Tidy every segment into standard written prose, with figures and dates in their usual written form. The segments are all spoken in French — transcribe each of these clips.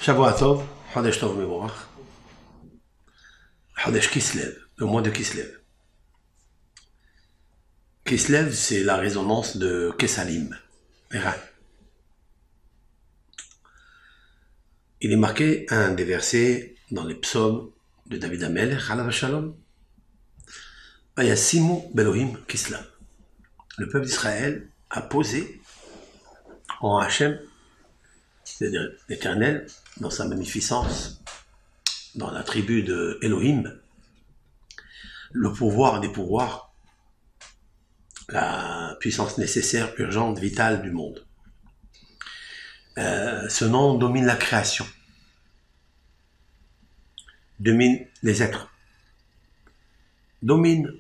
Shavua Tov, Chodesh Tov Mevorach, Chodesh Kislev, le mois de Kislev. Kislev, c'est la résonance de Kesalim, les reins. Il est marqué un des versets dans les psaumes de David Amelech, Alav Shalom, Vayasimu Belohim Kislev. Le peuple d'Israël a posé en Hachem, c'est-à-dire l'Éternel, dans sa magnificence, dans la tribu de Elohim, le pouvoir des pouvoirs, la puissance nécessaire, urgente, vitale du monde. Ce nom domine la création, domine les êtres, domine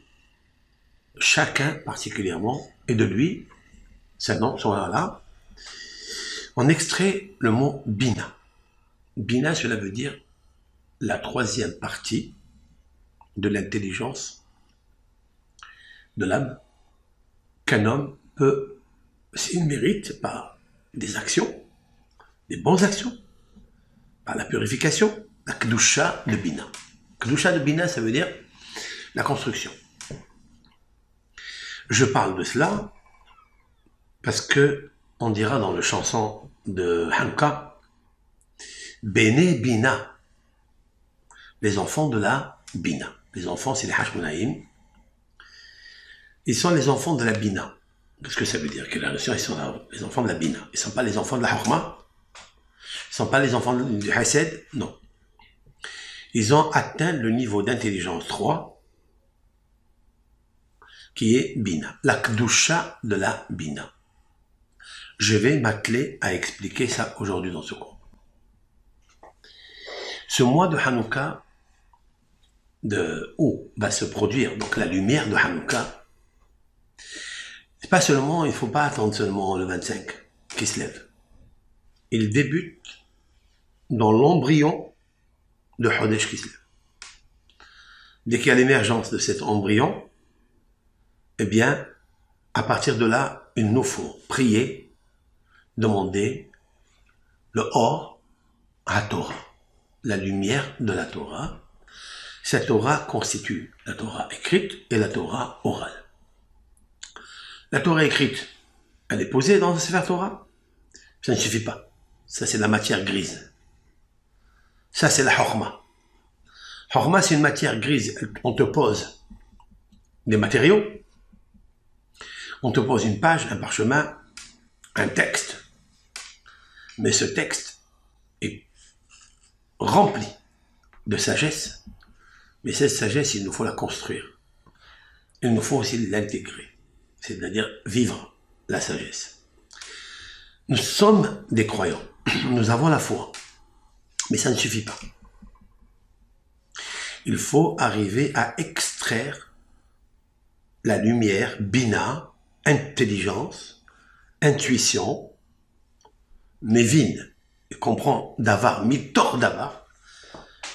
chacun particulièrement, et de lui, ce nom, son là, on extrait le mot Bina. Bina, cela veut dire la troisième partie de l'intelligence de l'âme qu'un homme peut, s'il mérite, par des actions, des bonnes actions, par la purification, la Kedusha de Bina. Kedusha de Bina, ça veut dire la construction. Je parle de cela parce que on dira dans le chanson de Hanka, Bene Bina, les enfants de la Bina. Les enfants, c'est les Hashmonaïm. Ils sont les enfants de la Bina. Qu'est-ce que ça veut dire? Que la notion, ils sont les enfants de la Bina. Ils ne sont pas les enfants de la Hokma. Ils ne sont pas les enfants du Hased. Non. Ils ont atteint le niveau d'intelligence 3, qui est Bina. La Kedusha de la Bina. Je vais m'atteler à expliquer ça aujourd'hui dans ce cours. Ce mois de Hanouka, où va se produire donc la lumière de Hanouka, c'est pas seulement, il ne faut pas attendre seulement le 25 qui se lève. Il débute dans l'embryon de Chodesh qui se lève. Dès qu'il y a l'émergence de cet embryon, eh bien, à partir de là, il nous faut prier, demander le Or à Torah, la lumière de la Torah. Cette Torah constitue la Torah écrite et la Torah orale. La Torah écrite, elle est posée dans le Sefer Torah. Ça ne suffit pas. Ça, c'est la matière grise. Ça, c'est la Chokma. Chokma, c'est une matière grise. On te pose des matériaux. On te pose une page, un parchemin, un texte. Mais ce texte est rempli de sagesse. Mais cette sagesse, il nous faut la construire. Il nous faut aussi l'intégrer. C'est-à-dire vivre la sagesse. Nous sommes des croyants. Nous avons la foi. Mais ça ne suffit pas. Il faut arriver à extraire la lumière, bina, intelligence, intuition, Mévin. Il comprend d'avar, mitor d'avar.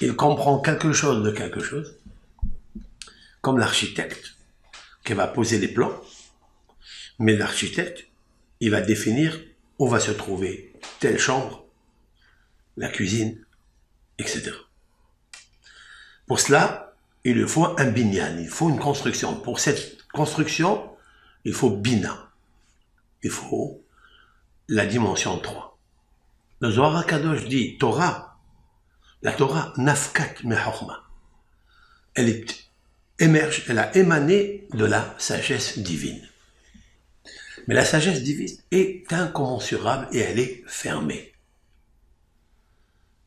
Il comprend quelque chose de quelque chose. Comme l'architecte qui va poser les plans. Mais l'architecte, il va définir où va se trouver telle chambre, la cuisine, etc. Pour cela, il lui faut un binyan, il faut une construction. Pour cette construction, il faut bina. Il faut la dimension 3. Le Zohar HaKadosh dit Torah, la Torah nafkat me chokma. Elle émerge, elle a émané de la sagesse divine. Mais la sagesse divine est incommensurable et elle est fermée.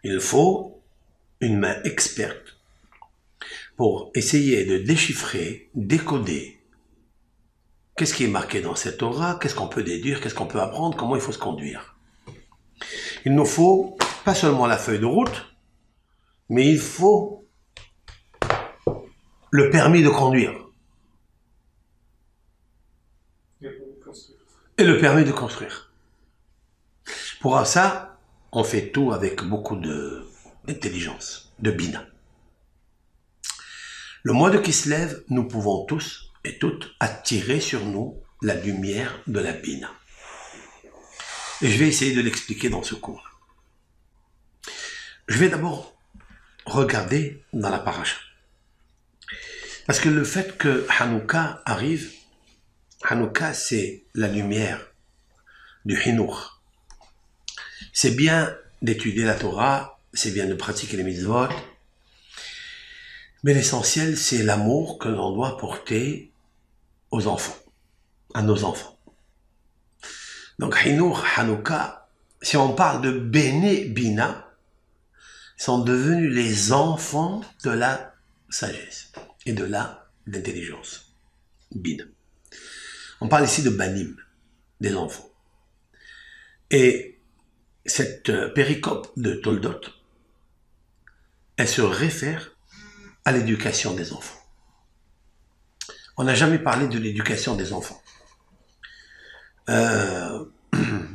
Il faut une main experte pour essayer de déchiffrer, décoder qu'est-ce qui est marqué dans cette Torah, qu'est-ce qu'on peut déduire, qu'est-ce qu'on peut apprendre, comment il faut se conduire. Il nous faut pas seulement la feuille de route, mais il faut le permis de conduire. Et le permis de construire. Pour ça, on fait tout avec beaucoup d'intelligence, de bina. Le mois de Kislev, nous pouvons tous et toutes attirer sur nous la lumière de la bina. Et je vais essayer de l'expliquer dans ce cours. Je vais d'abord regarder dans la paracha. Parce que le fait que Hanouka arrive, Hanouka c'est la lumière du Hinour. C'est bien d'étudier la Torah, c'est bien de pratiquer les mitzvot, mais l'essentiel c'est l'amour que l'on doit porter aux enfants, à nos enfants. Donc Hinour, Hanouka, si on parle de Béné Bina, sont devenus les enfants de la sagesse et de l'intelligence. Bina. On parle ici de Banim, des enfants. Et cette péricope de Toldot, elle se réfère à l'éducation des enfants. On n'a jamais parlé de l'éducation des enfants.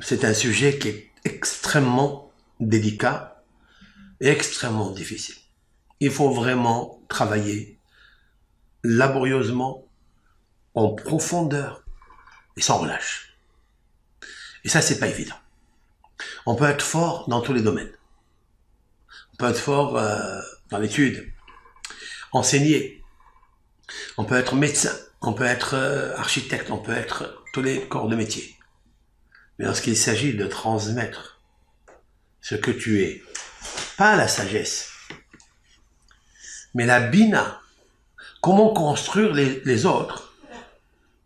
C'est un sujet qui est extrêmement délicat et extrêmement difficile. Il faut vraiment travailler laborieusement, en profondeur et sans relâche. Et ça, c'est pas évident. On peut être fort dans tous les domaines. On peut être fort dans l'étude, enseigner. On peut être médecin, on peut être architecte, on peut être tous les corps de métier. Mais lorsqu'il s'agit de transmettre ce que tu es, pas la sagesse, mais la bina, comment construire les autres,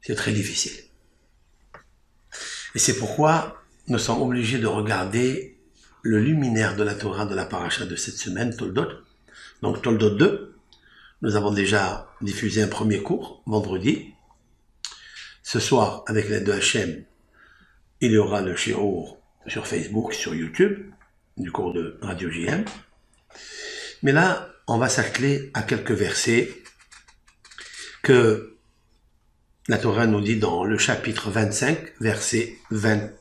c'est très difficile. Et c'est pourquoi nous sommes obligés de regarder le luminaire de la Torah de la paracha de cette semaine, Toldot. Donc Toldot 2, nous avons déjà diffusé un premier cours, vendredi. Ce soir, avec l'aide de Hachem, il y aura le shiur sur Facebook, sur YouTube, du cours de Radio JM. Mais là, on va s'atteler à quelques versets que la Torah nous dit dans le chapitre 25, verset 25.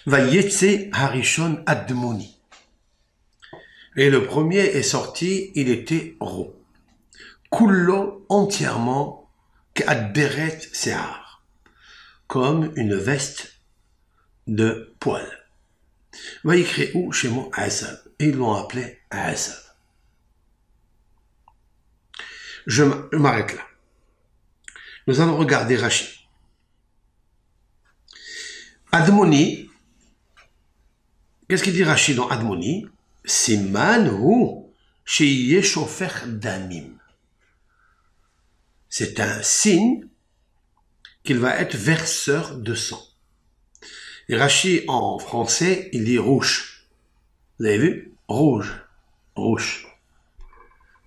Vayetse harishon admoni. Et le premier est sorti, il était rond. Kullo entièrement, k'adberet se'ar, comme une veste de poil. Vayikre'u shemo Asav. Et ils l'ont appelé Asav. Je m'arrête là. Nous allons regarder Rashi. Admoni, qu'est-ce qu'il dit Rashi dans Admoni? Siman hu sheyeh shofer damim. C'est un signe qu'il va être verseur de sang. Et Rashi en français, il dit rouge. Vous avez vu? Rouge. Rouge.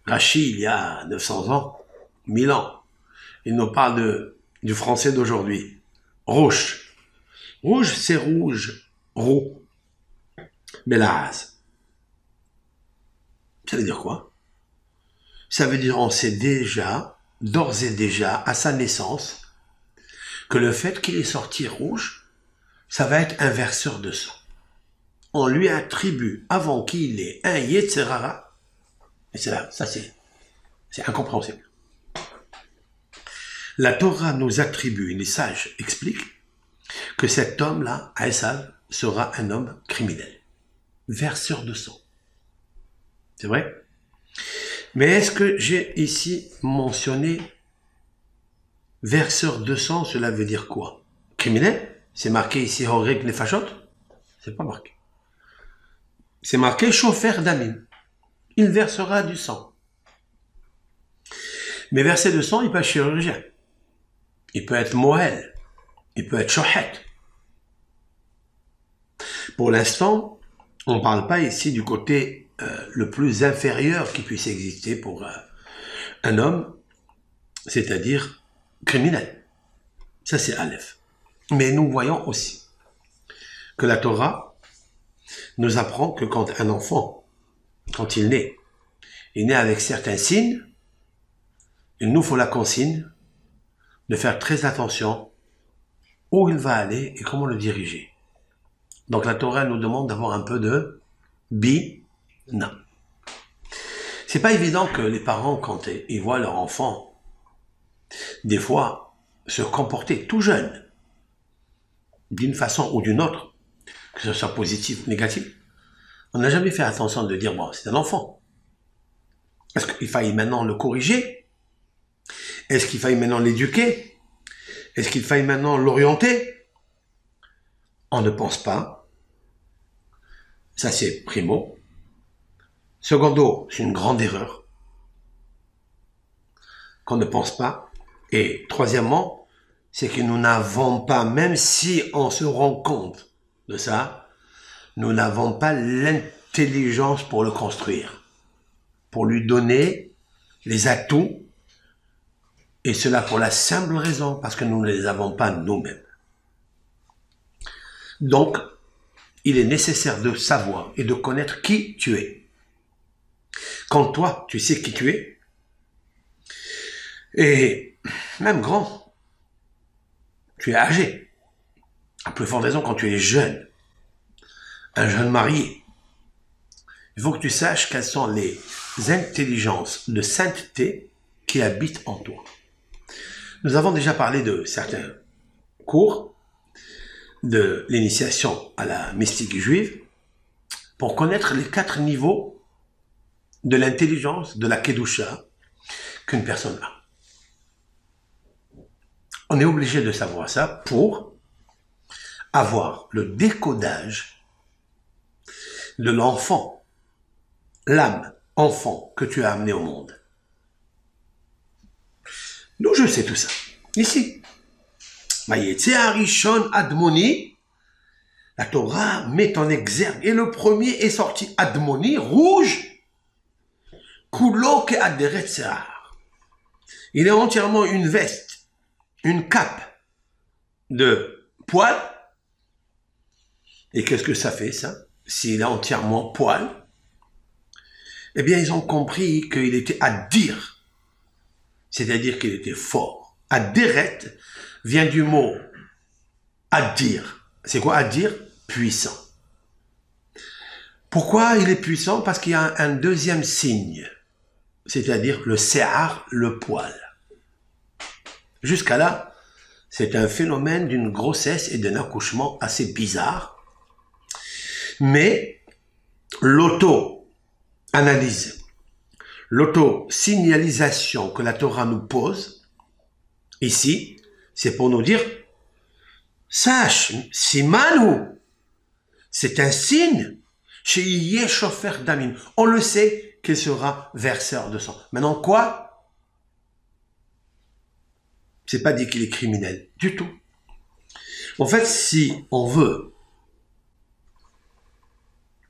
Rashi, il y a 900 ans, 1000 ans. Il nous parle du français d'aujourd'hui. Rouge. Rouge, c'est rouge. Roux. Belaz. Ça veut dire quoi? Ça veut dire on sait déjà, d'ores et déjà, à sa naissance, que le fait qu'il est sorti rouge, ça va être un verseur de sang. On lui attribue, avant qu'il ait un Yetzerara, et c'est là, ça c'est incompréhensible. La Torah nous attribue, les sages expliquent, que cet homme-là, Esav, sera un homme criminel, verseur de sang. C'est vrai? Mais est-ce que j'ai ici mentionné verseur de sang, cela veut dire quoi? Criminel? C'est marqué ici, Horek Nefashot? C'est pas marqué. C'est marqué, Shofer Damim. Il versera du sang. Mais verser de sang, il peut être chirurgien. Il peut être Moël. Il peut être Shohet. Pour l'instant, on ne parle pas ici du côté le plus inférieur qui puisse exister pour un homme, c'est-à-dire criminel. Ça, c'est Aleph. Mais nous voyons aussi que la Torah nous apprend que quand un enfant, quand il naît avec certains signes, il nous faut la consigne de faire très attention où il va aller et comment le diriger. Donc la Torah nous demande d'avoir un peu de bina. C'est pas évident que les parents, quand ils voient leur enfant, des fois, se comporter tout jeune, d'une façon ou d'une autre, que ce soit positif ou négatif. On n'a jamais fait attention de dire, bon, c'est un enfant. Est-ce qu'il faille maintenant le corriger? Est-ce qu'il faille maintenant l'éduquer? Est-ce qu'il faille maintenant l'orienter? On ne pense pas. Ça, c'est primo. Secondo, c'est une grande erreur qu'on ne pense pas. Et troisièmement, c'est que nous n'avons pas, même si on se rend compte de ça, nous n'avons pas l'intelligence pour le construire, pour lui donner les atouts, et cela pour la simple raison, parce que nous ne les avons pas nous-mêmes. Donc, il est nécessaire de savoir et de connaître qui tu es. Quand toi, tu sais qui tu es, et même grand, tu es âgé, à plus forte raison quand tu es jeune, un jeune marié, il faut que tu saches quelles sont les intelligences de sainteté qui habitent en toi. Nous avons déjà parlé de certains cours de l'initiation à la mystique juive pour connaître les 4 niveaux de l'intelligence de la Kedusha qu'une personne a. On est obligé de savoir ça pour avoir le décodage de l'enfant, l'âme enfant que tu as amené au monde. D'où je sais tout ça. Ici, Vayetze Arishon Admoni, la Torah met en exergue, et le premier est sorti Admoni, rouge, Kulo ke aderet se'ar. Il est entièrement une veste, une cape de poil. Et qu'est-ce que ça fait, ça? S'il est entièrement poil, eh bien, ils ont compris qu'il était Adir, c'est-à-dire qu'il était fort. Aderet vient du mot Adir. C'est quoi Adir? Puissant. Pourquoi il est puissant? Parce qu'il y a un deuxième signe, c'est-à-dire le se'ar, le poil. Jusqu'à là, c'est un phénomène d'une grossesse et d'un accouchement assez bizarre. Mais l'auto-analyse, l'auto-signalisation que la Torah nous pose, ici, c'est pour nous dire, sache, Simanu, c'est un signe, chez Yeshofer Damim. On le sait qu'il sera verseur de sang. Maintenant, quoi? C'est pas dit qu'il est criminel, du tout. En fait, si on veut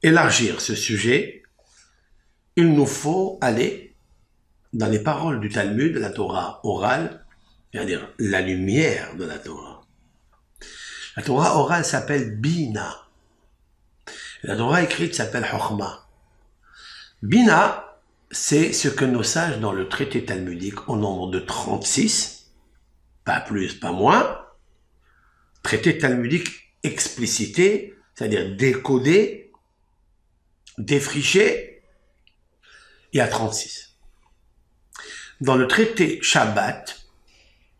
élargir ce sujet, il nous faut aller dans les paroles du Talmud, la Torah orale, c'est-à-dire la lumière de la Torah. La Torah orale s'appelle Bina. La Torah écrite s'appelle Chokhmah. Bina, c'est ce que nos sages dans le traité talmudique, au nombre de 36, pas plus, pas moins, traité talmudique explicité, c'est-à-dire décodé, défriché, il y a 36. Dans le traité Shabbat,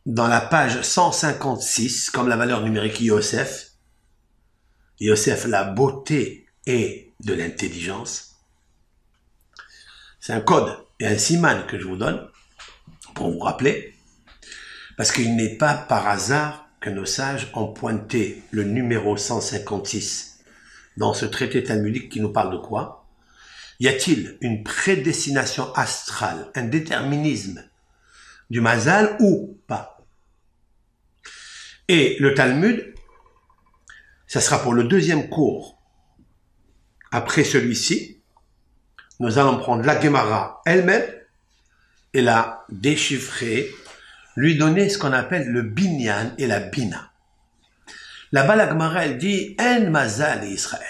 dans la page 156, comme la valeur numérique Yosef, la beauté et de l'intelligence, c'est un code et un siman que je vous donne pour vous rappeler, parce qu'il n'est pas par hasard que nos sages ont pointé le numéro 156 dans ce traité talmudique qui nous parle de quoi? Y a-t-il une prédestination astrale, un déterminisme du Mazal ou pas? Et le Talmud, ça sera pour le deuxième cours. Après celui-ci, nous allons prendre la Gemara elle-même et la déchiffrer, lui donner ce qu'on appelle le binyan et la bina. Là-bas, la Gemara, elle dit « En mazal et Israël ».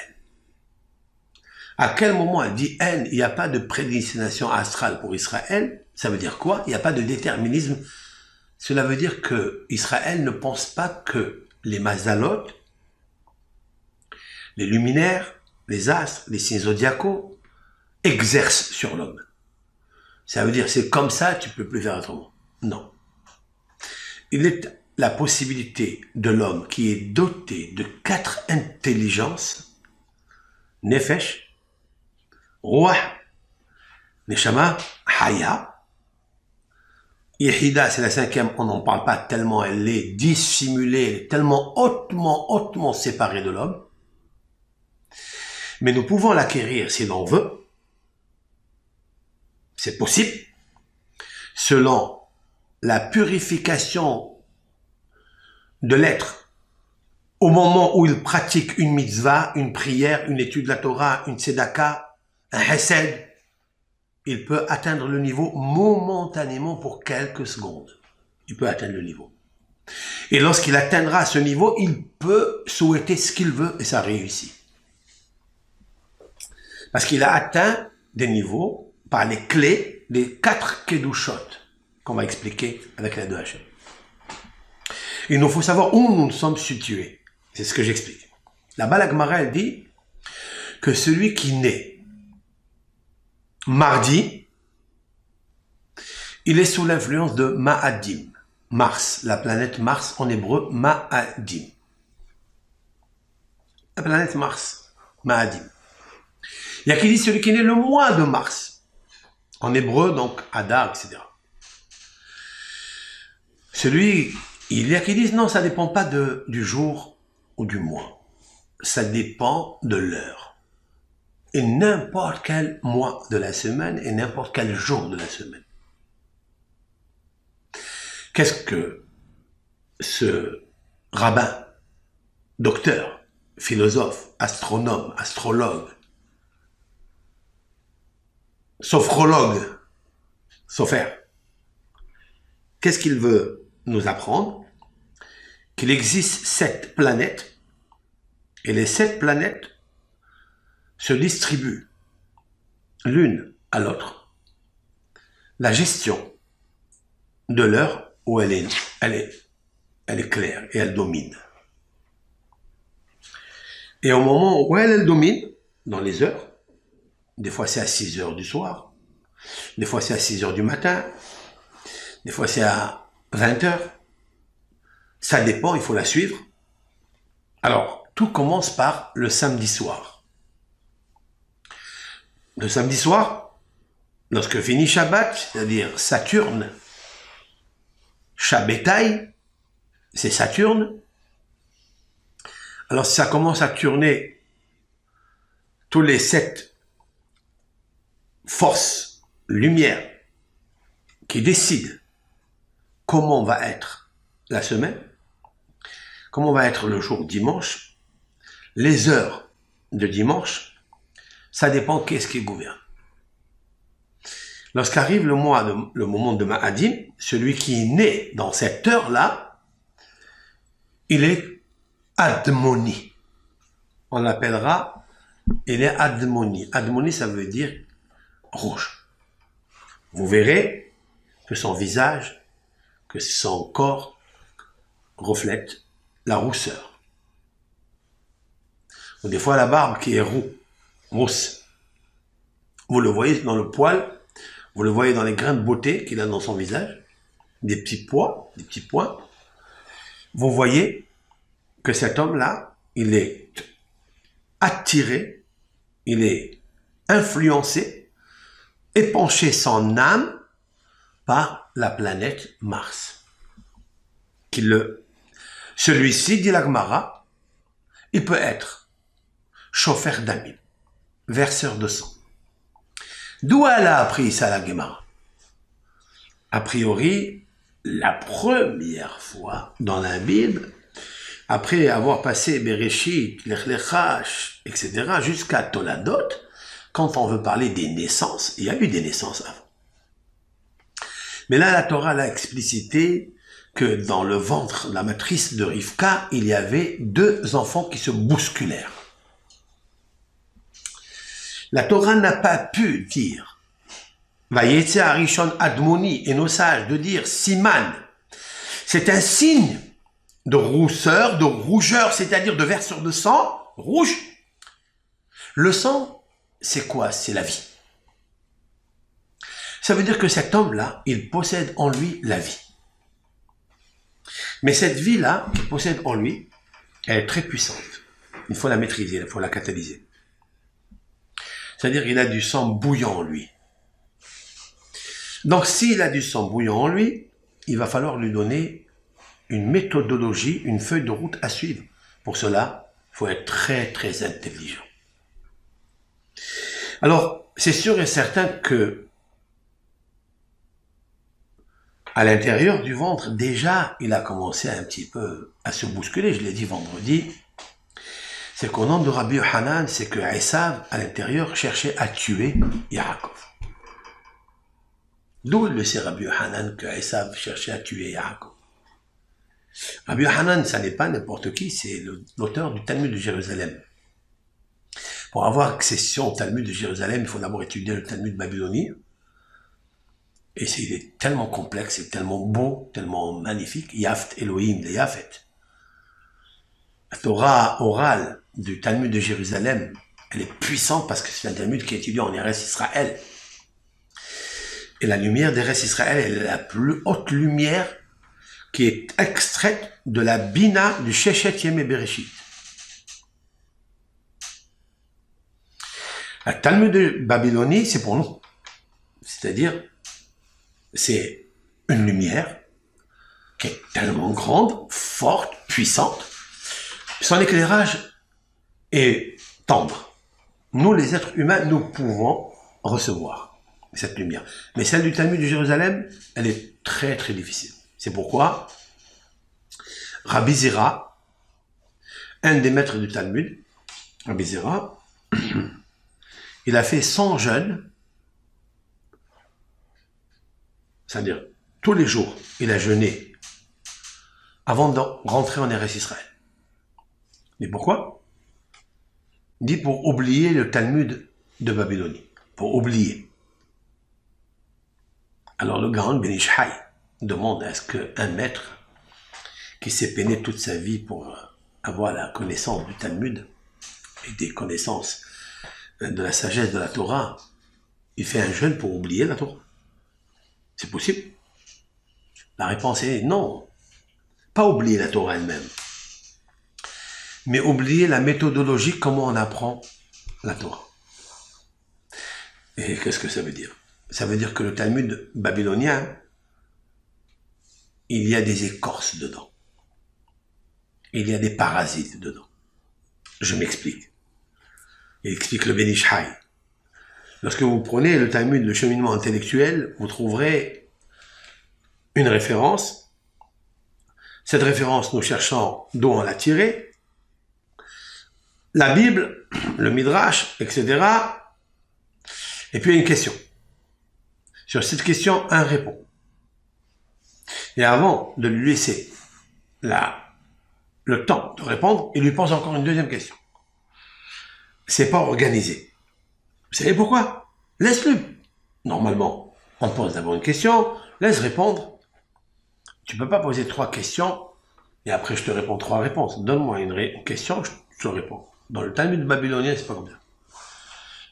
À quel moment elle dit « En », il n'y a pas de prédestination astrale pour Israël? Ça veut dire quoi? Il n'y a pas de déterminisme. Cela veut dire que Israël ne pense pas que les mazalot, les luminaires, les astres, les signes zodiacaux exercent sur l'homme. Ça veut dire c'est comme ça, tu peux plus faire autrement. Non. Il est la possibilité de l'homme qui est doté de 4 intelligences Nefesh, Ruah, Neshama, Haya. Yehida, c'est la cinquième, on n'en parle pas tellement, elle est dissimulée, elle est tellement hautement séparée de l'homme. Mais nous pouvons l'acquérir si l'on veut. C'est possible. Selon la purification de l'être au moment où il pratique une mitzvah, une prière, une étude de la Torah, une tzedaka, un hesed, il peut atteindre le niveau momentanément pour quelques secondes. Il peut atteindre le niveau. Et lorsqu'il atteindra ce niveau, il peut souhaiter ce qu'il veut et ça réussit. Parce qu'il a atteint des niveaux par les clés des 4 Kedushot qu'on va expliquer avec la 2H. Il nous faut savoir où nous sommes situés. C'est ce que j'explique. Là-bas, la Gemara, elle dit que celui qui naît mardi, il est sous l'influence de Ma'adim, Mars, la planète Mars en hébreu, Ma'adim. La planète Mars, Ma'adim. Il y a qui dit celui qui naît le mois de Mars, en hébreu, donc Adar, etc. Il y a qui disent non, ça ne dépend pas du jour ou du mois. Ça dépend de l'heure. Et n'importe quel mois de la semaine et n'importe quel jour de la semaine. Qu'est-ce que ce rabbin, docteur, philosophe, astronome, astrologue, sophrologue, sophère, qu'est-ce qu'il veut nous apprendre? Qu'il existe 7 planètes et les 7 planètes se distribuent l'une à l'autre la gestion de l'heure où elle est claire et elle domine. Et au moment où elle domine, dans les heures, des fois c'est à 6 heures du soir, des fois c'est à 6 heures du matin, des fois c'est à 20 heures, ça dépend, il faut la suivre. Alors, tout commence par le samedi soir. Le samedi soir, lorsque finit Shabbat, c'est-à-dire Saturne, Shabbatai, c'est Saturne. Alors ça commence à tourner tous les 7 forces, lumières, qui décident comment va être la semaine, comment va être le jour dimanche, les heures de dimanche, ça dépend qu'est-ce qui gouverne. Lorsqu'arrive le moment de Ma'adim, celui qui est né dans cette heure-là, il est Admoni. On l'appellera, il est Admoni. Admoni, ça veut dire rouge. Vous verrez que son visage, que son corps reflète la rousseur. Ou des fois la barbe qui est rousse. Vous le voyez dans le poil, vous le voyez dans les grains de beauté qu'il a dans son visage, des petits points. Vous voyez que cet homme-là, il est attiré, il est influencé, épanché son âme par la planète Mars. Celui-ci, dit la Gemara, il peut être chauffeur d'amim, verseur de sang. D'où elle a appris ça, la Gemara? A priori, la première fois dans la Bible, après avoir passé Bereshit, Lech Lechash, etc., jusqu'à Toladot, quand on veut parler des naissances, il y a eu des naissances avant. Mais là, la Torah l'a explicité que dans le ventre, la matrice de Rivka, il y avait 2 enfants qui se bousculèrent. La Torah n'a pas pu dire Vayetze Arishon Admoni et nos sages de dire Siman. C'est un signe de rousseur, de rougeur, c'est-à-dire de verseur de sang rouge. Le sang, c'est quoi? C'est la vie. Ça veut dire que cet homme-là, il possède en lui la vie. Mais cette vie-là, qu'il possède en lui, elle est très puissante. Il faut la maîtriser, il faut la catalyser. C'est-à-dire qu'il a du sang bouillant en lui. Donc s'il a du sang bouillant en lui, il va falloir lui donner une méthodologie, une feuille de route à suivre. Pour cela, il faut être très très intelligent. Alors, c'est sûr et certain que à l'intérieur du ventre, déjà, il a commencé un petit peu à se bousculer. Je l'ai dit vendredi. C'est qu'au nom de Rabbi Yohanan, c'est que Esav, à l'intérieur, cherchait à tuer Yaakov. D'où le sait Rabbi Yohanan que Esav cherchait à tuer Yaakov? Rabbi Yohanan, ça n'est pas n'importe qui, c'est l'auteur du Talmud de Jérusalem. Pour avoir accession au Talmud de Jérusalem, il faut d'abord étudier le Talmud babylonien. Et il est tellement complexe, c'est tellement beau, tellement magnifique. Yaft Elohim de Yafet. La Torah orale du Talmud de Jérusalem, elle est puissante parce que c'est un Talmud qui est étudié en Eretz Israël. Et la lumière d'Eretz Israël, elle est la plus haute lumière qui est extraite de la Bina du Shechet Yemei Bereshit. La Talmud de Babylonie, c'est pour nous. C'est-à-dire, c'est une lumière qui est tellement grande, forte, puissante. Son éclairage est tendre. Nous, les êtres humains, nous pouvons recevoir cette lumière. Mais celle du Talmud de Jérusalem, elle est très très difficile. C'est pourquoi Rabbi Zera, un des maîtres du Talmud, Rabbi Zera, il a fait 100 jeûnes, c'est-à-dire tous les jours, il a jeûné avant de rentrer en Eretz Israël. Mais pourquoi? Il dit pour oublier le Talmud de Babylonie, pour oublier. Alors le Gaon Ben Ish Hai demande à ce qu'un maître qui s'est peiné toute sa vie pour avoir la connaissance du Talmud et des connaissances de la sagesse de la Torah, il fait un jeûne pour oublier la Torah. C'est possible? La réponse est non. Pas oublier la Torah elle-même, mais oublier la méthodologie, comment on apprend la Torah. Et qu'est-ce que ça veut dire? Ça veut dire que le Talmud babylonien, il y a des écorces dedans. Il y a des parasites dedans. Je m'explique. Il explique le Ben Ish Hai. Lorsque vous prenez le Talmud, le cheminement intellectuel, vous trouverez une référence. Cette référence, nous cherchons d'où on l'a tirée. La Bible, le Midrash, etc. Et puis une question. Sur cette question, un répond. Et avant de lui laisser le temps de répondre, il lui pose encore une deuxième question. C'est pas organisé. Vous savez pourquoi? Laisse-le. Normalement, on pose d'abord une question, laisse répondre. Tu peux pas poser 3 questions et après je te réponds 3 réponses. Donne-moi une question, je te réponds. Dans le Talmud babylonien, c'est pas comme ça.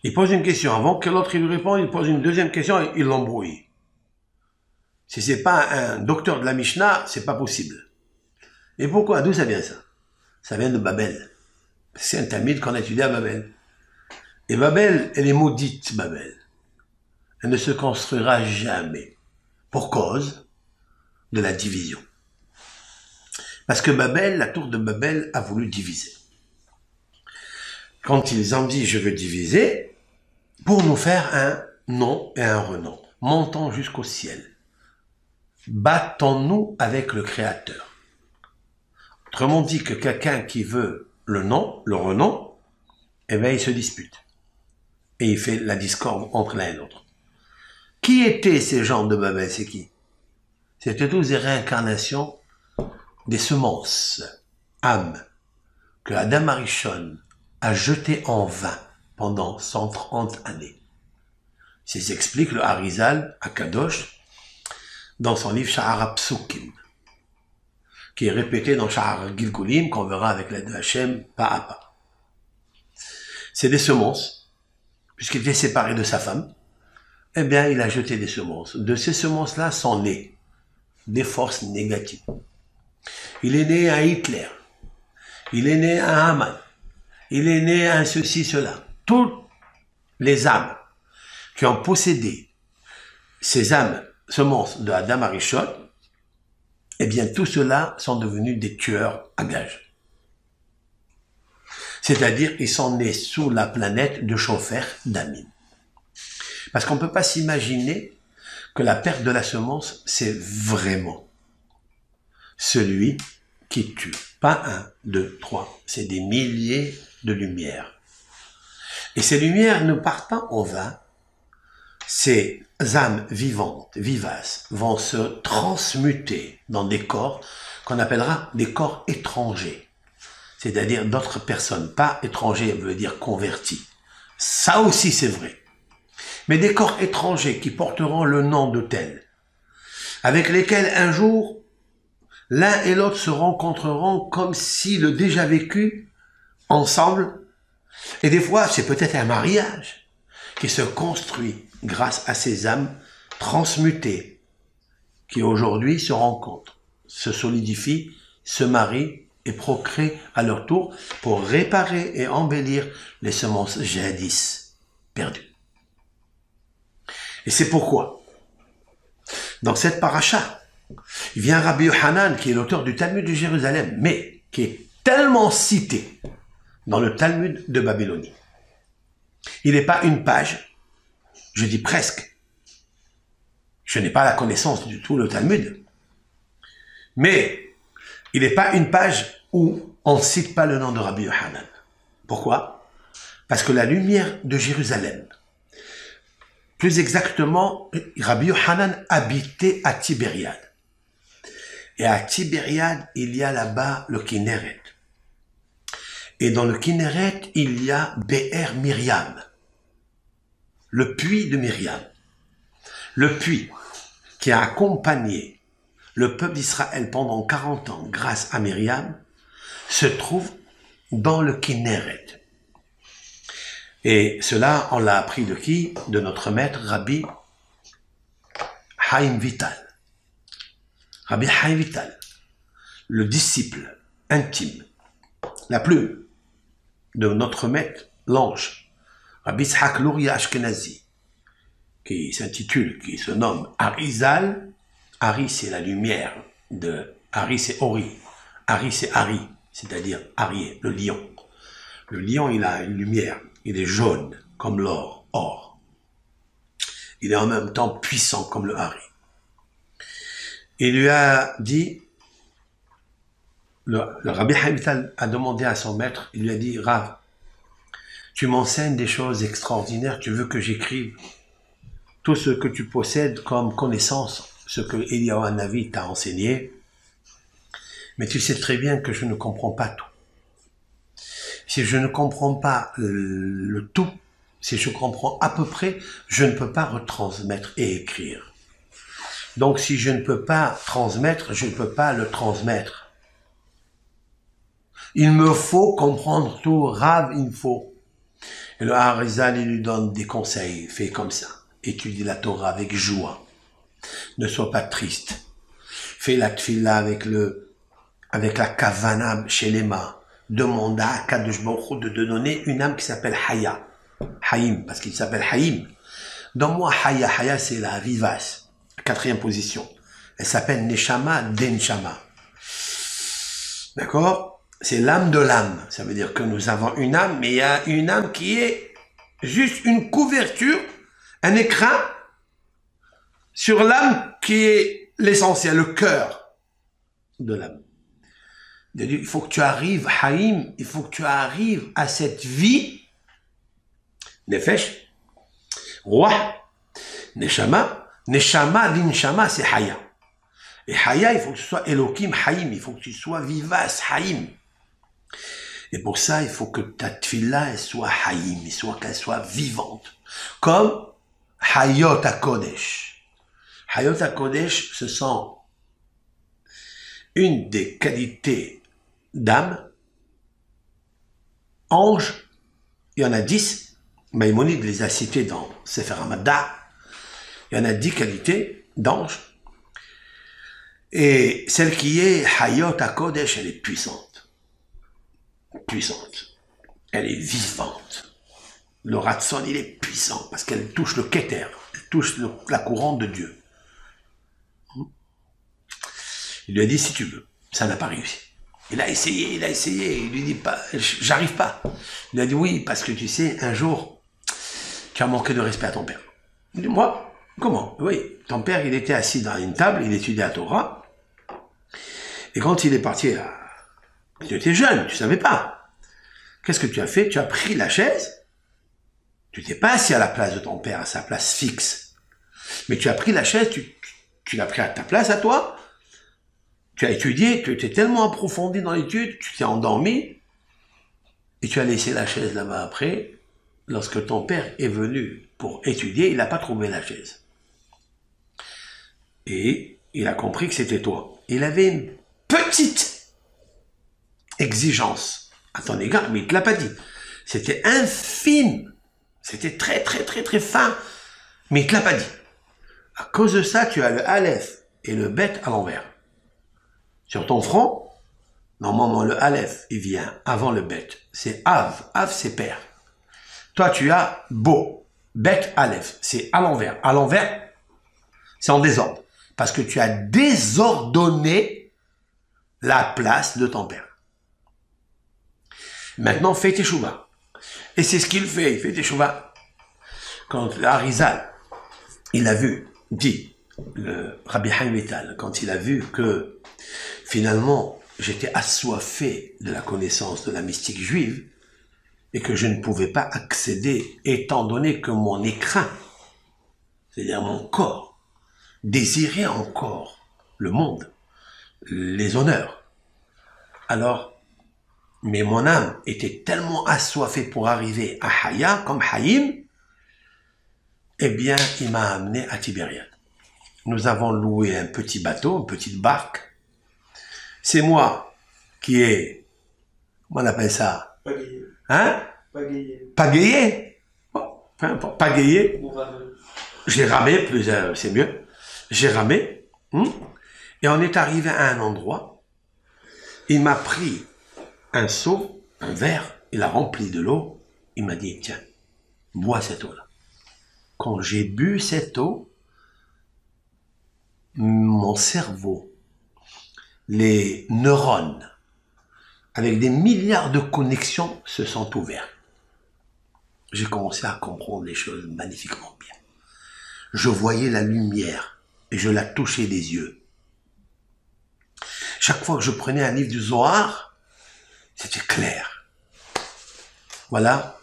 Il pose une question avant que l'autre lui réponde, il pose une deuxième question et il l'embrouille. Si c'est pas un docteur de la Mishnah, c'est pas possible. Et pourquoi? D'où ça vient ça? Ça vient de Babel. C'est un Talmud qu'on a étudié à Babel. Et Babel, elle est maudite, Babel. Elle ne se construira jamais. Pour cause de la division. Parce que Babel, la tour de Babel, a voulu diviser. Quand ils ont dit « je veux diviser », pour nous faire un nom et un renom. Montons jusqu'au ciel. Battons-nous avec le Créateur. Autrement dit que quelqu'un qui veut le nom, le renom, eh bien il se dispute. Et il fait la discorde entre l'un et l'autre. Qui étaient ces gens de Babel? C'est qui? C'était tous des réincarnations des semences, âmes, que Adam Arishon a jetées en vain pendant 130 années. C'est ce qu'explique le Harizal à Kadosh dans son livre Sha'ar Psukim, qui est répété dans Sha'ar Gilgulim, qu'on verra avec l'aide de Hachem pas à pas. C'est des semences, puisqu'il était séparé de sa femme, eh bien il a jeté des semences. De ces semences-là sont nées des forces négatives. Il est né à Hitler, il est né à Haman, il est né à ceci, cela. Tout les âmes qui ont possédé ces âmes semences de Adam Arishon, eh bien, tous ceux-là sont devenus des tueurs à gages. C'est-à-dire, ils sont nés sous la planète de Shofar d'Amin. Parce qu'on ne peut pas s'imaginer que la perte de la semence, c'est vraiment celui qui tue. Pas un, deux, trois. C'est des milliers de lumières. Et ces lumières ne partent pas en vain. Ces âmes vivantes, vivaces, vont se transmuter dans des corps qu'on appellera des corps étrangers. C'est-à-dire d'autres personnes. Pas étrangers veut dire convertis. Ça aussi c'est vrai. Mais des corps étrangers qui porteront le nom de tels, avec lesquels un jour, l'un et l'autre se rencontreront comme si le déjà vécu, ensemble, et des fois c'est peut-être un mariage qui se construit grâce à ces âmes transmutées, qui aujourd'hui se rencontrent, se solidifient, se marient et procréent à leur tour pour réparer et embellir les semences jadis perdues. Et c'est pourquoi, dans cette paracha, il vient Rabbi Yochanan, qui est l'auteur du Talmud de Jérusalem, mais qui est tellement cité dans le Talmud de Babylonie. Il n'est pas une page, je dis presque. Je n'ai pas la connaissance du tout le Talmud. Mais il n'est pas une page où on ne cite pas le nom de Rabbi Yochanan. Pourquoi? Parce que la lumière de Jérusalem, plus exactement, Rabbi Yochanan habitait à Tibériade. Et à Tibériade, il y a là-bas le Kinneret. Et dans le Kinneret, il y a Be'er Myriam, le puits de Myriam. Le puits qui a accompagné le peuple d'Israël pendant 40 ans grâce à Myriam, se trouve dans le Kinneret. Et cela, on l'a appris de qui? De notre maître, Rabbi Chaim Vital. Rabbi Chaim Vital, le disciple intime, la plume de notre maître, l'ange, Rabbi Yitzhak Luria Ashkenazi, qui s'intitule, qui se nomme Arizal. Ari, c'est la lumière de... Ari, c'est Ori. Ari, c'est Ari, c'est-à-dire Arié, le lion. Le lion, il a une lumière. Il est jaune, comme l'or, or. Il est en même temps puissant, comme le Hari. Il lui a dit, le Rabbi Chaim Vital a demandé à son maître, il lui a dit, Rav, tu m'enseignes des choses extraordinaires, tu veux que j'écrive tout ce que tu possèdes comme connaissance, ce que Eliyahu Hanavi t'a enseigné, mais tu sais très bien que je ne comprends pas tout. Si je ne comprends pas le tout, si je comprends à peu près, je ne peux pas retransmettre et écrire. Donc si je ne peux pas transmettre, je ne peux pas le transmettre. Il me faut comprendre tout, Rav, il faut. Et le Harizal, il lui donne des conseils, fais comme ça. Étudie la Torah avec joie. Ne sois pas triste. Fais la tfila avec la kavana chez les mains. Demande à Kadosh Baruch Hu de te donner une âme qui s'appelle Haya. Haïm, parce qu'il s'appelle Haïm. Donne-moi Haya. Haya, c'est la vivace. 4e position. Elle s'appelle Neshama Denshama. D'accord? C'est l'âme de l'âme. Ça veut dire que nous avons une âme, mais il y a une âme qui est juste une couverture, un écrin sur l'âme qui est l'essentiel, le cœur de l'âme. Il faut que tu arrives, Haïm, il faut que tu arrives à cette vie, Nefesh, Roi, Neshama, Neshama, l'Inshama, c'est Haya. Et Haya, il faut que tu sois Elohim, Haïm, il faut que tu sois vivace, Haïm. Et pour ça, il faut que ta tfila, elle soit Haïm, qu'elle soit vivante. Comme Hayot HaKodesh. Hayot HaKodesh, ce sont une des qualités d'âme. Ange, il y en a 10. Maïmonide les a cités dans Sefer Hamada. Il y en a 10 qualités d'ange. Et celle qui est Hayot HaKodesh, elle est puissante. Puissante. Elle est vivante. Le Ratson, il est puissant parce qu'elle touche le Keter, elle touche la couronne de Dieu. Il lui a dit, si tu veux. Ça n'a pas réussi. Il a essayé. Il lui dit, pas, j'arrive pas. Il a dit, oui, parce que tu sais, un jour, tu as manqué de respect à ton père. Il dit, moi, comment? Oui, ton père, il était assis dans une table, il étudiait la Torah. Et quand il est parti, tu étais jeune, tu savais pas. Qu'est-ce que tu as fait? Tu as pris la chaise. Tu t'es pas assis à la place de ton père, à sa place fixe. Mais tu as pris la chaise, tu l'as pris à ta place, à toi. Tu as étudié, tu étais tellement approfondi dans l'étude, tu t'es endormi. Et tu as laissé la chaise là-bas après. Lorsque ton père est venu pour étudier, il n'a pas trouvé la chaise. Et il a compris que c'était toi. Il avait une petite exigence à ton égard, mais il ne te l'a pas dit. C'était infime. C'était très, très, très, très fin. Mais il ne te l'a pas dit. À cause de ça, tu as le Aleph et le Bet à l'envers. Sur ton front, normalement, le Aleph, il vient avant le Bet. C'est Av. Av, c'est père. Toi, tu as Bo. Bet, Aleph. C'est à l'envers. À l'envers, c'est en désordre. Parce que tu as désordonné la place de ton père. Maintenant, fais tes chouvas. Et c'est ce qu'il fait. Il fait tes chouvas. Quand Arizal, il a vu, dit, le Rabbi Haim Vital, quand il a vu que finalement, j'étais assoiffé de la connaissance de la mystique juive et que je ne pouvais pas accéder, étant donné que mon écrin, c'est-à-dire mon corps, désirait encore le monde, les honneurs. Alors, mais mon âme était tellement assoiffée pour arriver à Haya, comme Haïm, eh bien, il m'a amené à Tibériade. Nous avons loué un petit bateau, une petite barque. C'est moi qui ai, comment on appelle ça? Pagayé. Hein? Pagayé. Pagayé? Bon, peu importe, pagayé. J'ai ramé, c'est mieux. J'ai ramé. Et on est arrivé à un endroit. Il m'a pris un seau, un verre, il a rempli de l'eau. Il m'a dit, tiens, bois cette eau-là. Quand j'ai bu cette eau, mon cerveau, les neurones, avec des milliards de connexions, se sont ouverts. J'ai commencé à comprendre les choses magnifiquement bien. Je voyais la lumière et je la touchais des yeux. Chaque fois que je prenais un livre du Zohar, c'était clair. Voilà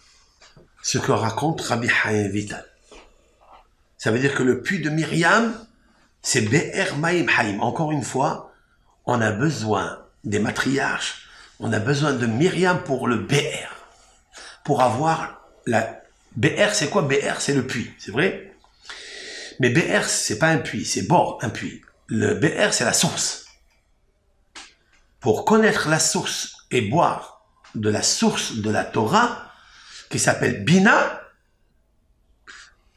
ce que raconte Rabbi Haim Vital. Ça veut dire que le puits de Myriam, c'est Be'er Maïm Haïm. Encore une fois, on a besoin des matriarches, on a besoin de Myriam pour le Be'er. Pour avoir la... Be'er, c'est quoi Be'er? C'est le puits, c'est vrai? Mais Be'er, c'est pas un puits, c'est bord, un puits. Le Be'er, c'est la source. Pour connaître la source et boire de la source de la Torah, qui s'appelle Bina,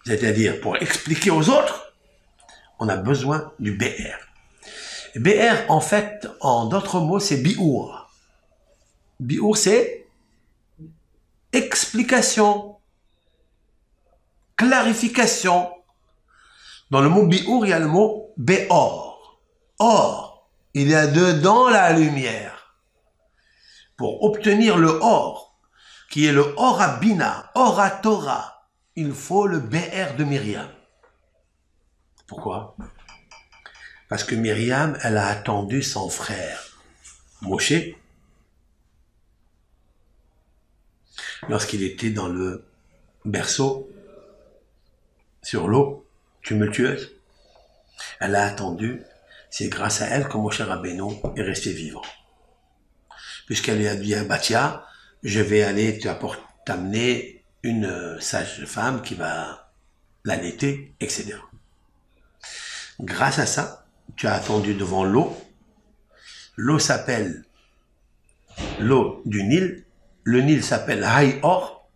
c'est-à-dire pour expliquer aux autres, on a besoin du Be'er. Be'er, en fait, en d'autres mots, c'est Bi'our. Bi'our, c'est explication, clarification. Dans le mot Bi'our, il y a le mot Be'or. Or, il y a dedans la lumière. Pour obtenir le Or, qui est le Or à Bina, Or à Torah, il faut le Be'er de Myriam. Pourquoi? Parce que Myriam, elle a attendu son frère, Moshe, lorsqu'il était dans le berceau, sur l'eau tumultueuse. Elle a attendu, c'est grâce à elle que Moshe Rabbeinu est resté vivant. Puisqu'elle lui a dit à Batia, je vais aller t'amener une sage femme qui va l'allaiter, etc. Grâce à ça, tu as attendu devant l'eau. L'eau s'appelle l'eau du Nil. Le Nil s'appelle Haï-Or.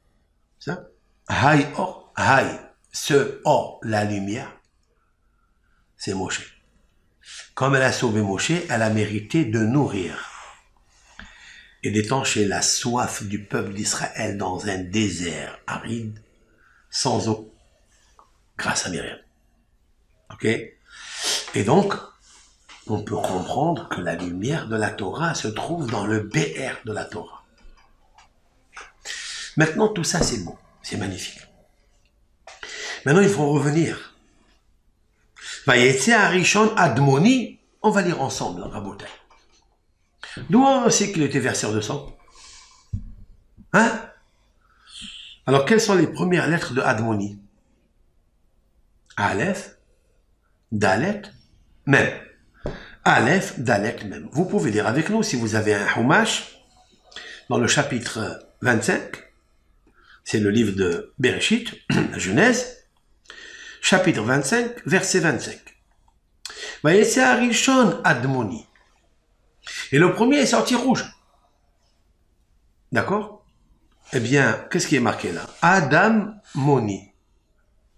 Ça? Haï-Or. Haï. Ce Or, la lumière, c'est Moshe. Comme elle a sauvé Moshe, elle a mérité de nourrir et d'étancher la soif du peuple d'Israël dans un désert aride, sans eau, grâce à Myriam. Ok? Et donc, on peut comprendre que la lumière de la Torah se trouve dans le BR de la Torah. Maintenant, tout ça, c'est beau, c'est magnifique. Maintenant, il faut revenir. Vayetze Arishon Admoni, on va lire ensemble, Rabotai. D'où on sait qu'il était verseur de sang? Hein? Alors, quelles sont les premières lettres de Admoni? Aleph, Dalet, Mem. Aleph, Dalet, Mem. Vous pouvez lire avec nous si vous avez un Humash, dans le chapitre 25, c'est le livre de Bereshit, la Genèse, chapitre 25, verset 25. Vayetze Arishon Admoni. Et le premier est sorti rouge. D'accord? Eh bien, qu'est-ce qui est marqué là? Adam Moni.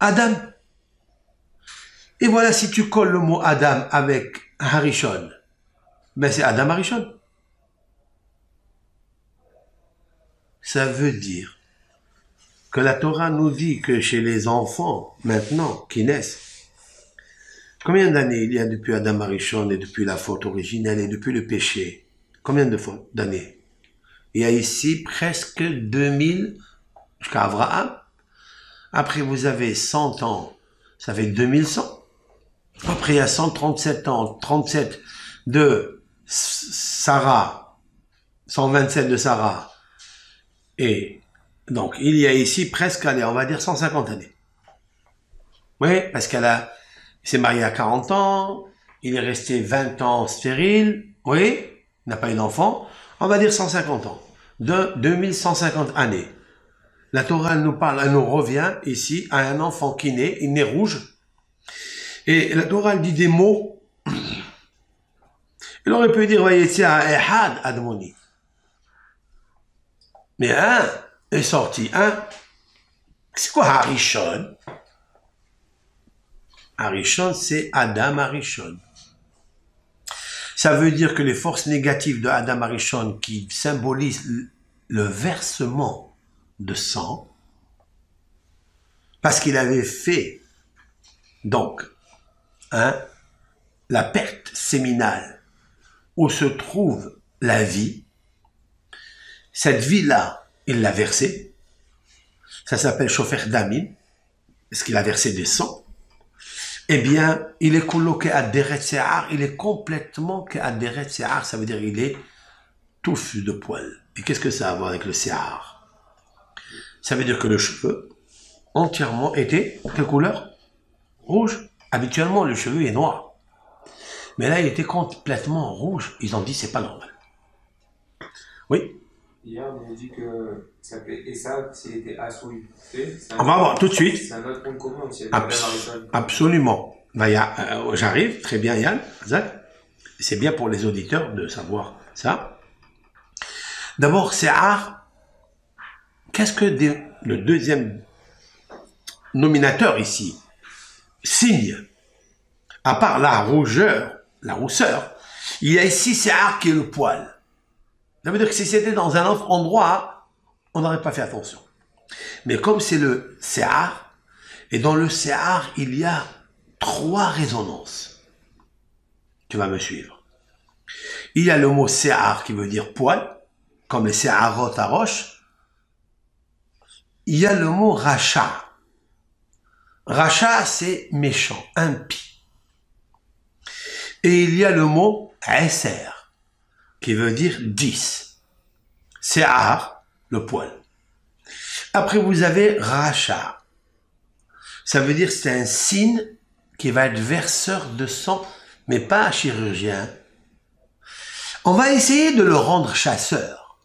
Adam. Et voilà, si tu colles le mot Adam avec Harishon, ben c'est Adam Harishon. Ça veut dire que la Torah nous dit que chez les enfants, maintenant, qui naissent, combien d'années il y a depuis Adam Harishon et depuis la faute originelle et depuis le péché? Combien d'années? Il y a ici presque 2000 jusqu'à Abraham. Après, vous avez 100 ans, ça fait 2100. Après, il y a 137 ans, 37 de Sarah, 127 de Sarah. Et donc, il y a ici presque, allez, on va dire 150 années. Oui, parce il s'est marié à 40 ans, il est resté 20 ans stérile, oui, il n'a pas eu d'enfant, on va dire 150 ans, de 2150 années. La Torah nous parle, elle nous revient ici à un enfant qui naît, il naît rouge, et la Torah dit des mots, il aurait pu dire, Vayetze Ehad Admoni. Mais un est sorti, c'est quoi Harishon? Harishon, c'est Adam Harishon. Ça veut dire que les forces négatives de Adam Harishon qui symbolisent le versement de sang, parce qu'il avait fait, donc, la perte séminale où se trouve la vie, cette vie-là, il l'a versée, ça s'appelle Shofer Damim, parce qu'il a versé des sangs, eh bien, il est coloqué à Deret Se'ar, il est complètement à Deret Se'ar, ça veut dire il est touffu de poils. Et qu'est-ce que ça a à voir avec le Se'ar? Ça veut dire que le cheveu, entièrement, était, quelle couleur? Rouge. Habituellement, le cheveu est noir. Mais là, il était complètement rouge. Ils ont dit, c'est pas normal. Oui? Hier, on a dit que ça s'appelait Esav s'il était Assoui. On va voir tout de suite. C'est un autre nom commun aussi. Absolument. J'arrive, très bien Yann, c'est bien pour les auditeurs de savoir ça. D'abord, Se'ar, qu'est-ce que le deuxième nominateur ici signe? À part la rougeur, la rousseur, il y a ici Se'ar qui est le poil. Ça veut dire que si c'était dans un autre endroit, on n'aurait pas fait attention. Mais comme c'est le Se'ar, et dans le Se'ar, il y a 3 résonances. Tu vas me suivre. Il y a le mot Se'ar qui veut dire poil, comme les Se'arot à roche. Il y a le mot Racha. Racha, c'est méchant, impie. Et il y a le mot Eser, qui veut dire 10. Se'ar, le poil. Après, vous avez Racha. Ça veut dire que c'est un signe qui va être verseur de sang, mais pas chirurgien. On va essayer de le rendre chasseur.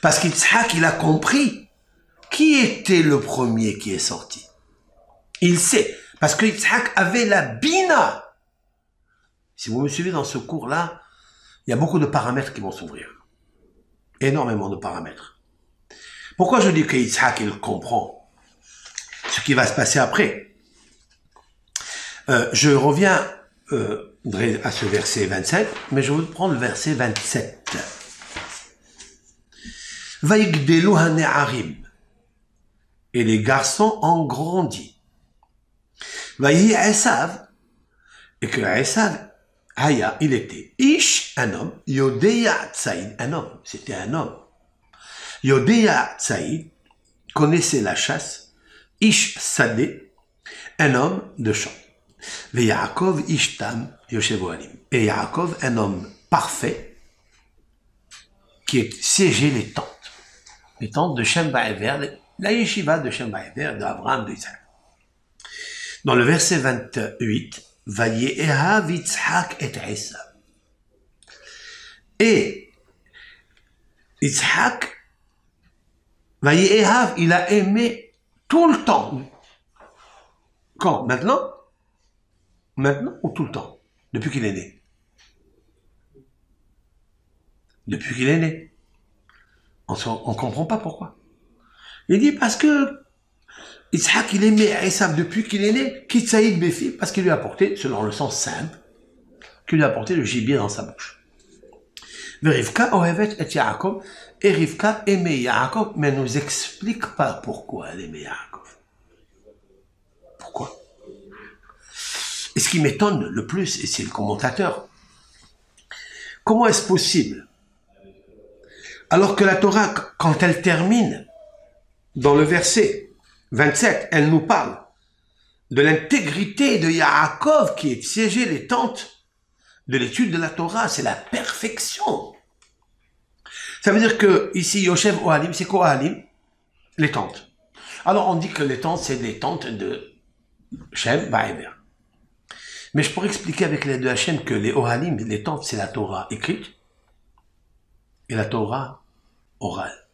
Parce qu'Yitzhak, il a compris qui était le premier qui est sorti. Il sait. Parce que Yitzhak avait la bina. Si vous me suivez dans ce cours-là, il y a beaucoup de paramètres qui vont s'ouvrir. Énormément de paramètres. Pourquoi je dis que Yitzhak, il comprend ce qui va se passer après? Je reviens reviendrai à ce verset 27, mais je vais prendre le verset 27. Vaïgdelu hane'arim. Et les garçons ont grandi. Vaï Esav. Et que Esav, Haya, il était Ish, un homme, Yodeya Tsaïd, un homme, c'était un homme. Yodeya Tsaïd connaissait la chasse, Ish Sadeh, un homme de champ. Ve Yaakov Ishtam Yoshevo Alim. Et Yaakov, un homme parfait, qui est siégé les tentes de Shem Ba'ever, la yeshiva de Shem Ba'ever, d'Abraham, d'Isaac. Dans le verset 28, Vayehav Yitzhak et Esav. Et Yitzhak, Vayehav, il a aimé tout le temps. Quand? Maintenant? Maintenant ou tout le temps? Depuis qu'il est né? Depuis qu'il est né. On ne comprend pas pourquoi. Il dit parce que Yitzhak, il aimait Esav depuis qu'il est né, Kitsaïd Befi, parce qu'il lui a apporté, selon le sens simple, qu'il lui a apporté le gibier dans sa bouche. Rivka Ohevet et Yaakov, et Rivka aimait Yaakov, mais ne nous explique pas pourquoi elle aimait Yaakov. Pourquoi? Et ce qui m'étonne le plus, et c'est le commentateur, comment est-ce possible, alors que la Torah, quand elle termine, dans le verset 27, elle nous parle de l'intégrité de Yaakov qui est siégé les tentes de l'étude de la Torah, c'est la perfection. Ça veut dire que ici, Yoshev Ohalim, c'est quoi Ohalim? Les tentes. Alors on dit que les tentes, c'est des tentes de Shem Ba'ever. Mais je pourrais expliquer avec l'aide de Hachem que les Ohalim, les tentes, c'est la Torah écrite et la Torah orale.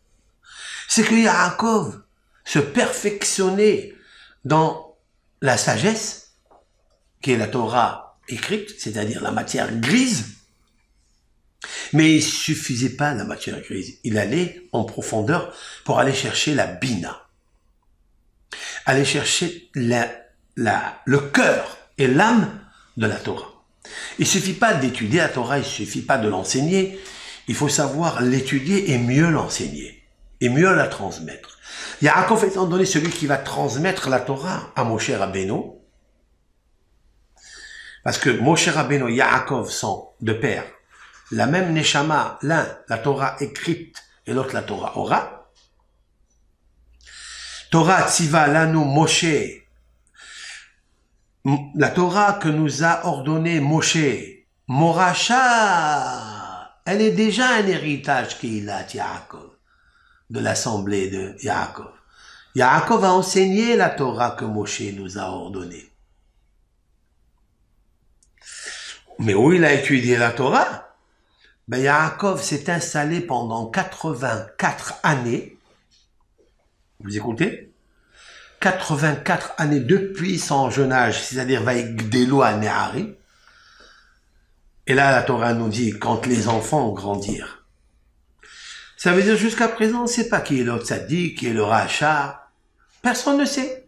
C'est que Yaakov se perfectionnait dans la sagesse, qui est la Torah écrite, c'est-à-dire la matière grise, mais il suffisait pas la matière grise. Il allait en profondeur pour aller chercher la bina, aller chercher le cœur et l'âme de la Torah. Il suffit pas d'étudier la Torah, il suffit pas de l'enseigner, il faut savoir l'étudier et mieux l'enseigner, et mieux la transmettre. Yaakov étant donné celui qui va transmettre la Torah à Moshe Rabbeinu, parce que Moshe Rabbeinu et Yaakov sont de père, la même Neshama, l'un la Torah écrite et l'autre la Torah orale. Torah Tziva Lanu Moshe, la Torah que nous a ordonné Moshe, Moracha, elle est déjà un héritage qu'il a, Yaakov, de l'assemblée de Yaakov. Yaakov a enseigné la Torah que Moshe nous a ordonnée. Mais où il a étudié la Torah? Ben Yaakov s'est installé pendant 84 années. Vous écoutez? 84 années depuis son jeune âge, c'est-à-dire Vaïgdelu hane'arim. Et là, la Torah nous dit, quand les enfants grandirent. Ça veut dire jusqu'à présent, on ne sait pas qui est le tzaddik, qui est le racha. Personne ne sait.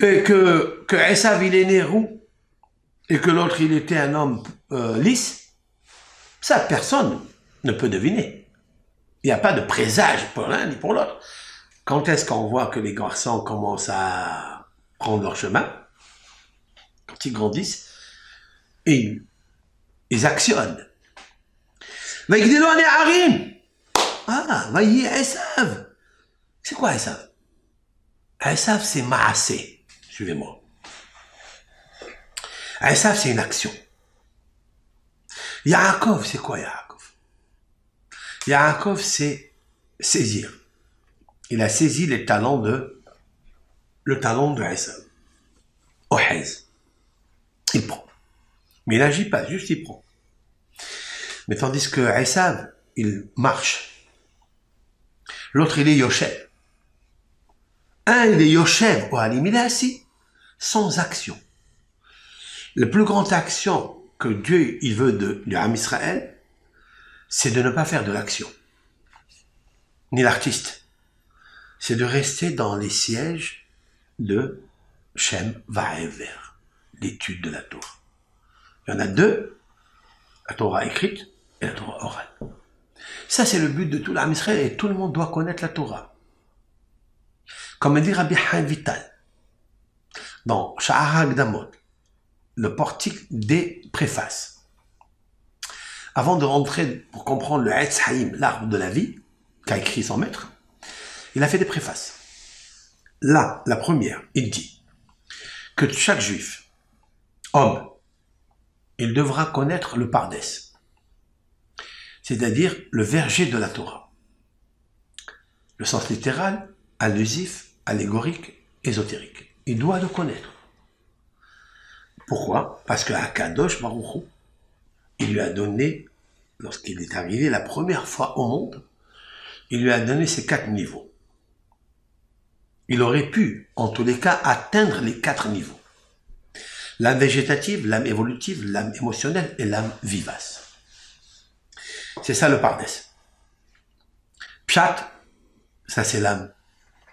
Et que Esav, il est né roux, et que l'autre, il était un homme lisse, ça, personne ne peut deviner. Il n'y a pas de présage pour l'un ni pour l'autre. Quand est-ce qu'on voit que les garçons commencent à prendre leur chemin? Quand ils grandissent, et ils actionnent. Vaïgdelu hane'arim. Ah, Vaïe Esav. C'est quoi Esav? Esav, c'est Maasé. Suivez-moi. Esav, c'est une action. Yaakov, c'est quoi Yaakov? Yaakov, c'est saisir. Il a saisi le talent de Esav. Ohez. Il prend. Mais il n'agit pas, juste il prend. Mais tandis que Esav, il marche. L'autre, il est Yoshev. Un, il est Yoshev, Ohalim, il est assis, sans action. La plus grande action que Dieu il veut de Am Israël, c'est de ne pas faire de l'action, ni l'artiste. C'est de rester dans les sièges de Shem Va'ever, l'étude de la Torah. Il y en a deux, la Torah écrite et la Torah orale. Ça, c'est le but de tout l'âme Israël et tout le monde doit connaître la Torah. Comme dit Rabbi Chaim Vital, dans Sha'ar HaKdamot, le portique des préfaces. Avant de rentrer pour comprendre le Etz Haïm, l'arbre de la vie, qu'a écrit son maître, il a fait des préfaces. Là, la première, il dit que chaque juif, homme, il devra connaître le Pardès, c'est-à-dire le verger de la Torah. Le sens littéral, allusif, allégorique, ésotérique. Il doit le connaître. Pourquoi? Parce que Akadosh Baruch Hu, il lui a donné, lorsqu'il est arrivé la première fois au monde, il lui a donné ces 4 niveaux. Il aurait pu, en tous les cas, atteindre les 4 niveaux. L'âme végétative, l'âme évolutive, l'âme émotionnelle et l'âme vivace. C'est ça le Pardès. Pshat, ça c'est l'âme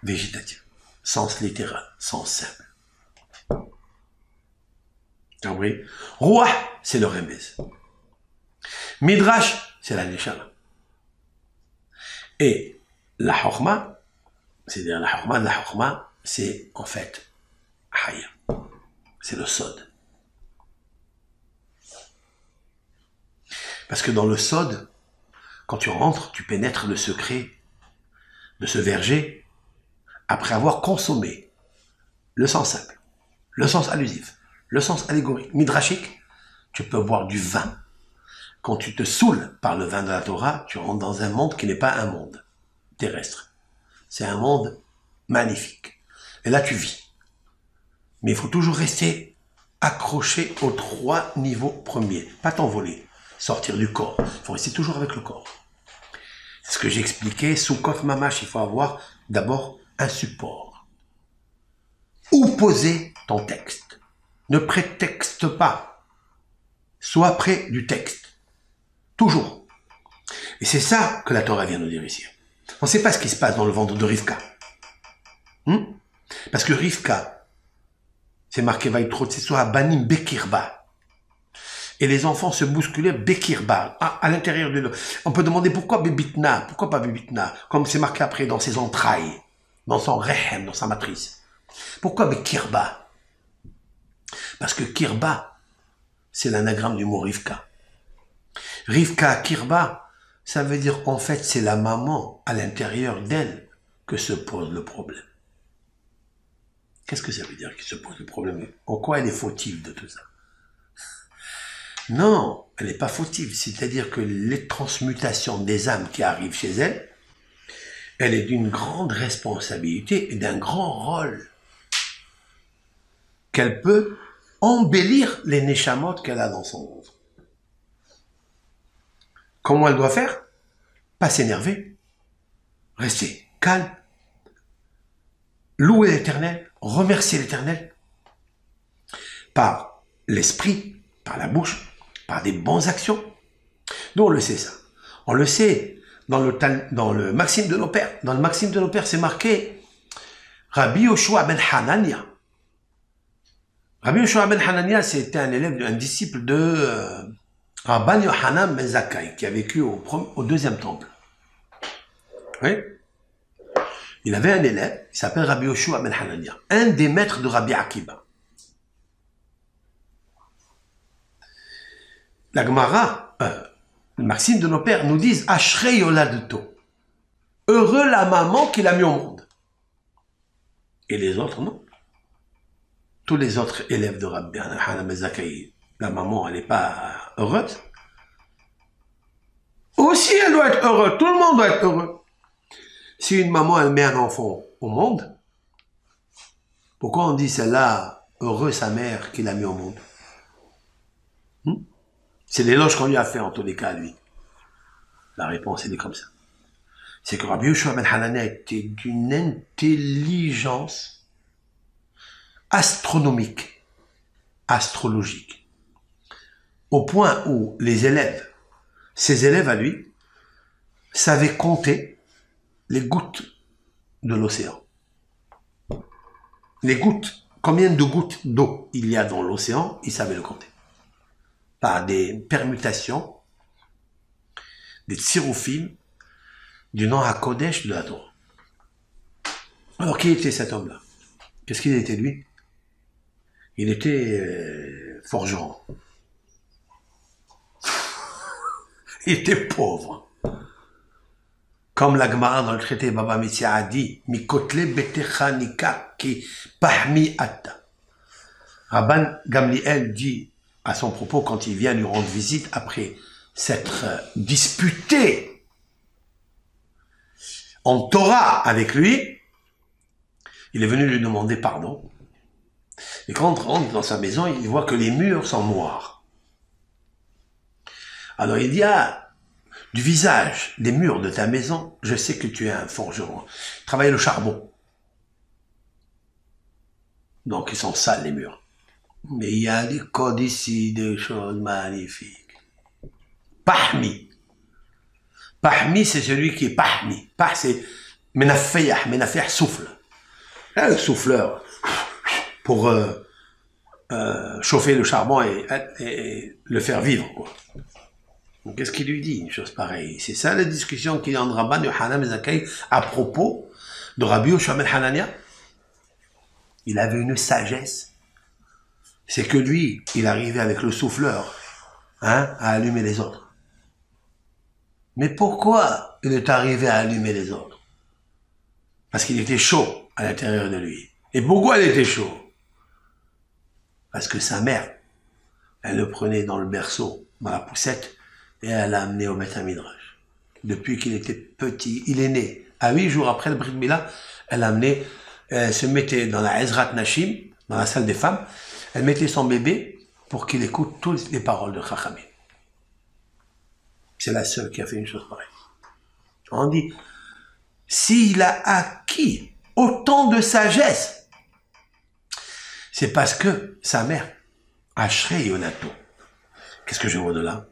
végétative. Sens littéral, sens simple. Compris? Ruach, c'est le remez. Midrash, c'est la neshama. Et la chokma, c'est-à-dire la chokma de la chokma, c'est en fait Haya. C'est le sod. Parce que dans le sod, quand tu rentres, tu pénètres le secret de ce verger après avoir consommé le sens simple, le sens allusif, le sens allégorique, midrashique. Tu peux boire du vin. Quand tu te saoules par le vin de la Torah, tu rentres dans un monde qui n'est pas un monde terrestre. C'est un monde magnifique. Et là, tu vis. Mais il faut toujours rester accroché aux 3 niveaux premiers. Pas t'envoler, sortir du corps. Il faut rester toujours avec le corps. C'est ce que j'ai expliqué. Sous Kof Mamash, il faut avoir d'abord un support. Où poser ton texte? Ne prétexte pas. Sois près du texte. Toujours. Et c'est ça que la Torah vient nous dire ici. On ne sait pas ce qui se passe dans le ventre de Rivka. Parce que Rivka, c'est marqué Vaïtrot, c'est soit Banim Bekirba. Et les enfants se bousculaient Bekirba, à l'intérieur de l'eau. On peut demander pourquoi Bébitna, pourquoi pas Bébitna, comme c'est marqué après dans ses entrailles, dans son Rehem, dans sa matrice. Pourquoi Bekirba? Parce que Kirba, c'est l'anagramme du mot Rivka. Rivka, Kirba, ça veut dire en fait c'est la maman à l'intérieur d'elle que se pose le problème. Qu'est-ce que ça veut dire qu'il se pose le problème? En quoi elle est fautive de tout ça? Non, elle n'est pas fautive. C'est-à-dire que les transmutations des âmes qui arrivent chez elle, elle est d'une grande responsabilité et d'un grand rôle. Qu'elle peut embellir les neshamot qu'elle a dans son ventre. Comment elle doit faire? Pas s'énerver. Rester calme. Louer l'Éternel, remercier l'Éternel par l'esprit, par la bouche, par des bonnes actions. Nous, on le sait ça. On le sait dans le Maxime de nos pères. Dans le Maxime de nos pères, c'est marqué Rabbi Yoshua ben Hanania. Rabbi Yoshua ben Hanania, c'était un disciple de Rabban Yohanan ben Zakkai, qui a vécu au deuxième temple. Oui. Il avait un élève, il s'appelle Rabbi Yoshua ben Hanania, un des maîtres de Rabbi Akiba. La Gemara, le Maxime de nos pères, nous disent Ashrei Yoladeto. Heureux la maman qui l'a mis au monde. Et les autres, non. Tous les autres élèves de Rabbi Yohanan ben Zakkai, la maman, elle n'est pas heureuse. Aussi, elle doit être heureuse. Tout le monde doit être heureux. Si une maman, elle met un enfant au monde, pourquoi on dit celle-là, heureux sa mère qui l'a mis au monde? C'est l'éloge qu'on lui a fait en tous les cas à lui. La réponse, elle est comme ça. C'est que Rabbi Yoshua ben Hanania était d'une intelligence astronomique, astrologique, au point où les élèves, ses élèves à lui, savaient compter les gouttes de l'océan. Les gouttes, combien de gouttes d'eau il y a dans l'océan, il savait le compter. par des permutations, des tsiroufim, du nom HaKodesh de la Torah. Alors, qui était cet homme-là? Qu'est-ce qu'il était, lui? Il était forgeron. Il était pauvre. Comme la Gemara dans le traité Baba Metzia a dit, Mikotle betecha nika ki pahmi atta. Rabban Gamliel dit à son propos quand il vient lui rendre visite après s'être disputé en Torah avec lui, il est venu lui demander pardon. Et quand on rentre dans sa maison, il voit que les murs sont noirs. Alors il dit, ah, du visage des murs de ta maison, je sais que tu es un forgeron. Travaille le charbon. Donc ils sont sales les murs. Mais il y a des codes ici, des choses magnifiques. Pahmi. Pahmi, c'est celui qui est Pahmi. Pah, c'est Menafeyah. Menafeyah souffle. Là, le souffleur. Pour chauffer le charbon et le faire vivre, quoi. Qu'est-ce qu'il lui dit, une chose pareille? C'est ça la discussion qu'il y a entre Rabban Yohanan ben Zakkai à propos de Rabbi Yoshua ben Hanania. Il avait une sagesse. C'est que lui, il arrivait avec le souffleur, hein, à allumer les autres. Mais pourquoi il est arrivé à allumer les autres? Parce qu'il était chaud à l'intérieur de lui. Et pourquoi il était chaud? Parce que sa mère, elle le prenait dans le berceau, dans la poussette, et elle l'a amené au Beth Midrash. Depuis qu'il était petit, il est né. À 8 jours après le Brit Mila, elle l'a amené, elle se mettait dans la Ezrat Nashim, dans la salle des femmes, elle mettait son bébé pour qu'il écoute toutes les paroles de Chachamim. C'est la seule qui a fait une chose pareille. On dit, s'il a acquis autant de sagesse, c'est parce que sa mère, Ashrei Yonato, qu'est-ce que je vois de là?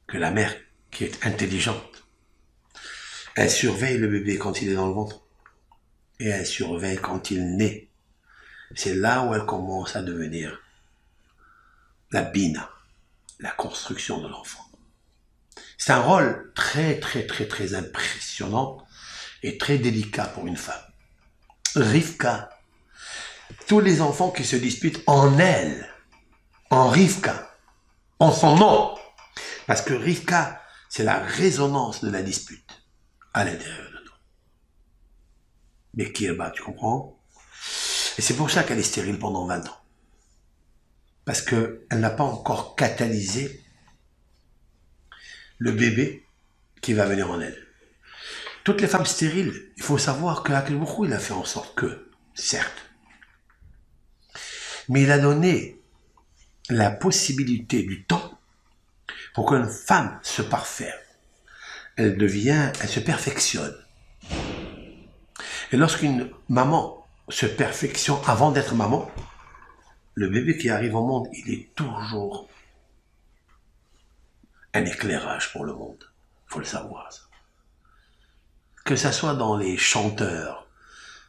Que la mère, qui est intelligente, elle surveille le bébé quand il est dans le ventre. Et elle surveille quand il naît. C'est là où elle commence à devenir la bina, la construction de l'enfant. C'est un rôle très, très, très, très impressionnant et très délicat pour une femme. Rivka, tous les enfants qui se disputent en elle, en Rivka, en son nom, parce que Rivka, c'est la résonance de la dispute à l'intérieur de nous. Mais qui est bas, tu comprends? Et c'est pour ça qu'elle est stérile pendant 20 ans. Parce qu'elle n'a pas encore catalysé le bébé qui va venir en elle. Toutes les femmes stériles, il faut savoir que Hakadosh Baruch Hu, il a fait en sorte que, certes, mais il a donné la possibilité du temps pour qu'une femme se parfaite. Elle se perfectionne. Et lorsqu'une maman se perfectionne avant d'être maman, le bébé qui arrive au monde, il est toujours un éclairage pour le monde. Il faut le savoir, ça. Que ça soit dans les chanteurs,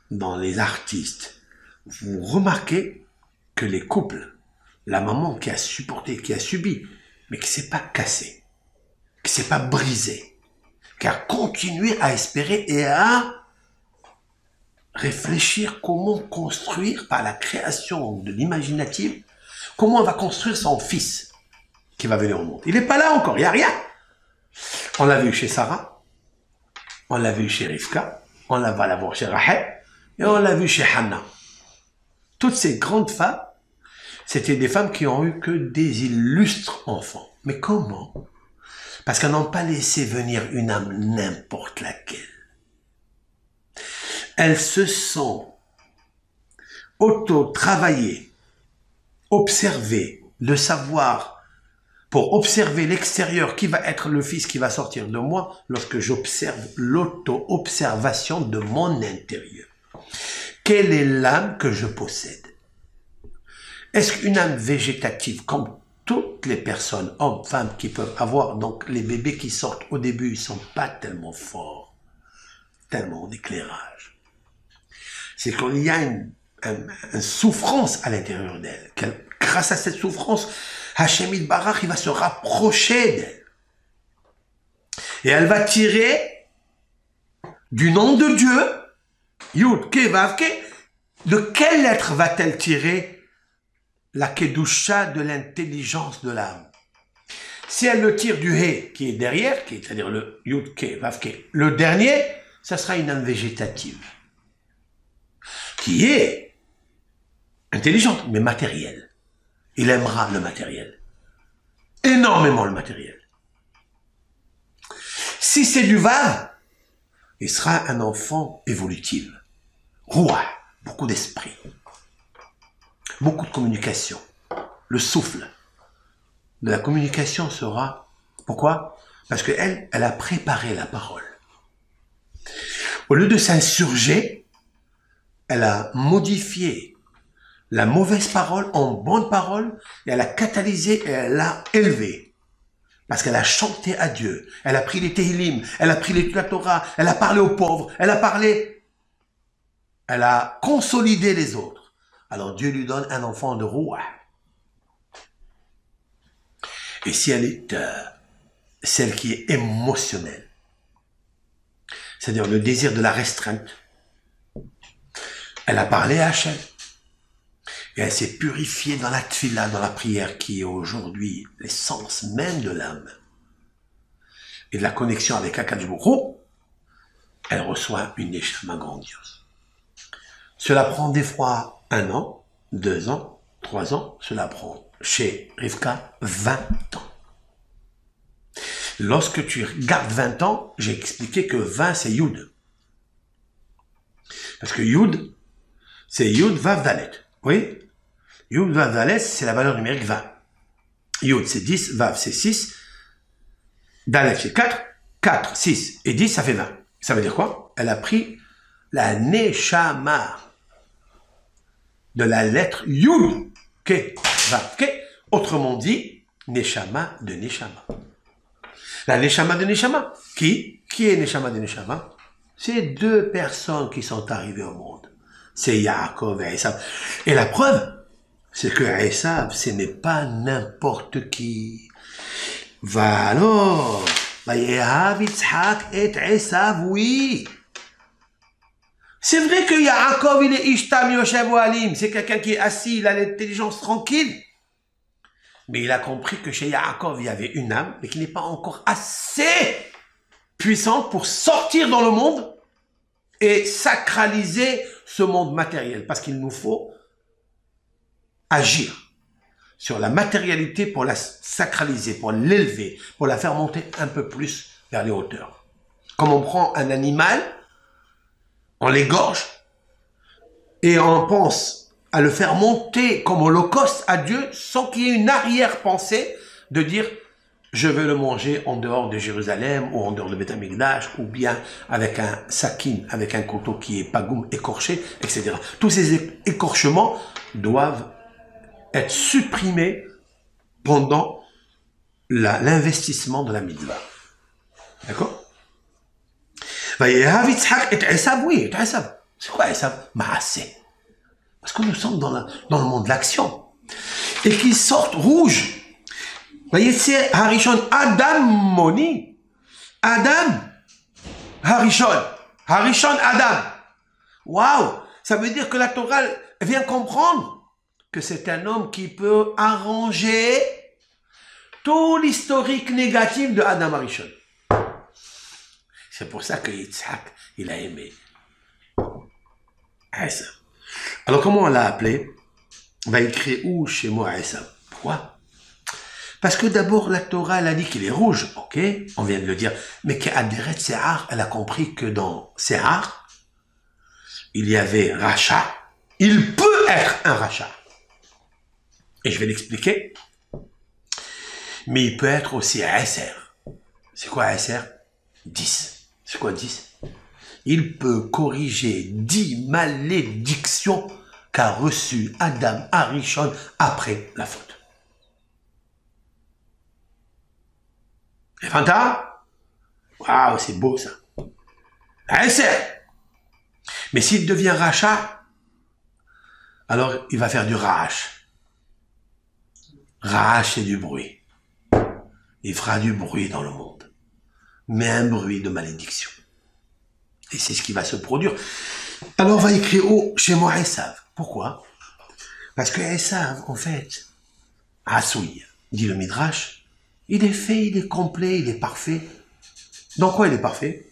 dans les artistes, vous remarquez que les couples, la maman qui a supporté, qui a subi, mais qui s'est pas cassée, qui s'est pas brisée, qui a continué à espérer et à réfléchir comment construire par la création de l'imaginative, comment on va construire son fils qui va venir au monde. Il n'est pas là encore, il n'y a rien. On l'a vu chez Sarah, on l'a vu chez Rivka, on va la voir chez Rachel, et on l'a vu chez Hannah. Toutes ces grandes femmes, c'était des femmes qui ont eu que des illustres enfants. Mais comment? Parce qu'elles n'ont pas laissé venir une âme n'importe laquelle. Elles se sont auto-travaillées, observées, le savoir, pour observer l'extérieur, qui va être le fils qui va sortir de moi, lorsque j'observe l'auto-observation de mon intérieur. Quelle est l'âme que je possède? Est-ce qu'une âme végétative, comme toutes les personnes, hommes, femmes, qui peuvent avoir, donc les bébés qui sortent au début, ils ne sont pas tellement forts, tellement d'éclairage. C'est qu'il y a une souffrance à l'intérieur d'elle. Grâce à cette souffrance, Hachem Yitbarach, il va se rapprocher d'elle. Et elle va tirer du nom de Dieu, Yud, Ke, Vav, Ke. De quelle lettre va-t-elle tirer la Kedusha de l'intelligence de l'âme? Si elle le tire du He, qui est derrière, c'est-à-dire le Yud, Ke, Vav, Ke, le dernier, ça sera une âme végétative, qui est intelligente, mais matérielle. Il aimera le matériel. Énormément le matériel. Si c'est du Vav, il sera un enfant évolutif. Rouah, beaucoup d'esprit. Beaucoup de communication. Le souffle de la communication sera... Pourquoi? Parce qu'elle, elle a préparé la parole. Au lieu de s'insurger, elle a modifié la mauvaise parole en bonne parole, et elle a catalysé et elle l'a élevé. Parce qu'elle a chanté à Dieu, elle a pris les Tehillim, elle a pris la Torah, elle a parlé aux pauvres, elle a consolidé les autres. Alors Dieu lui donne un enfant de Rouah. Et si elle est celle qui est émotionnelle, c'est-à-dire le désir de la restreinte, elle a parlé à Hachem. Et elle s'est purifiée dans la tfila, dans la prière, qui est aujourd'hui l'essence même de l'âme. Et de la connexion avec Akadosh Baruch Hu, elle reçoit une neshama grandiose. Cela prend des fois 1 an, 2 ans, 3 ans. Cela prend chez Rivka 20 ans. Lorsque tu gardes 20 ans, j'ai expliqué que 20 c'est Yud. Parce que Yud, c'est Yud Vav Dalet. Oui? Yud Vav Dalet, c'est la valeur numérique 20. Yud c'est 10, Vav c'est 6, Dalet c'est 4, 4, 6 et 10 ça fait 20. Ça veut dire quoi? Elle a pris la Neshama de la lettre Yud, Ke, Vav, Ke, autrement dit, Neshama de Neshama. La Neshama de Neshama, qui est Neshama de Neshama? C'est 2 personnes qui sont arrivées au monde. C'est Yaakov et Esav. Et la preuve, c'est que Esav, ce n'est pas n'importe qui. Va alors, Vayehav Yitzhak et Esav, oui. C'est vrai que Yaakov, il est Ishtam Yoshev Alim, c'est quelqu'un qui est assis, il a l'intelligence tranquille. Mais il a compris que chez Yaakov, il y avait une âme, mais qui n'est pas encore assez puissante pour sortir dans le monde et sacraliser ce monde matériel. Parce qu'il nous faut agir sur la matérialité pour la sacraliser, pour l'élever, pour la faire monter un peu plus vers les hauteurs. Comme on prend un animal, on l'égorge et on pense à le faire monter comme holocauste à Dieu sans qu'il y ait une arrière-pensée de dire je veux le manger en dehors de Jérusalem ou en dehors de Beth Amikdash ou bien avec un sakin, avec un couteau qui est pagoum, écorché, etc. Tous ces écorchements doivent être supprimés pendant l'investissement de la mitzvah. D'accord? C'est quoi Esav? Maaseh. Parce que nous sommes dans le monde de l'action. Et qu'ils sortent rouges. Voyez, c'est Harishon, Adam Moni. Adam, Harishon. Harishon, Adam. Waouh! Ça veut dire que la Torah vient comprendre que c'est un homme qui peut arranger tout l'historique négatif de Adam Harishon. C'est pour ça que Yitzhak, il a aimé Esav. Alors, comment on l'a appelé? On va écrire où chez moi Esav? Pourquoi? Parce que d'abord, la Torah, elle a dit qu'il est rouge, ok? On vient de le dire. Mais qu'Aderet Sehar, elle a compris que dans Sehar, il y avait Racha. Il peut être un Racha. Et je vais l'expliquer. Mais il peut être aussi Eser. C'est quoi Eser? 10. C'est quoi 10? Il peut corriger 10 malédictions qu'a reçues Adam Harishon après la faute. Et Fanta? Waouh, c'est beau ça. Mais s'il devient rachat, alors il va faire du rach. Ra'ash, c'est du bruit. Il fera du bruit dans le monde. Mais un bruit de malédiction. Et c'est ce qui va se produire. Alors on va écrire chez moi Esav. Pourquoi? Parce que Esav, en fait, Asoui, dit le Midrash, il est fait, il est complet, il est parfait. Dans quoi il est parfait?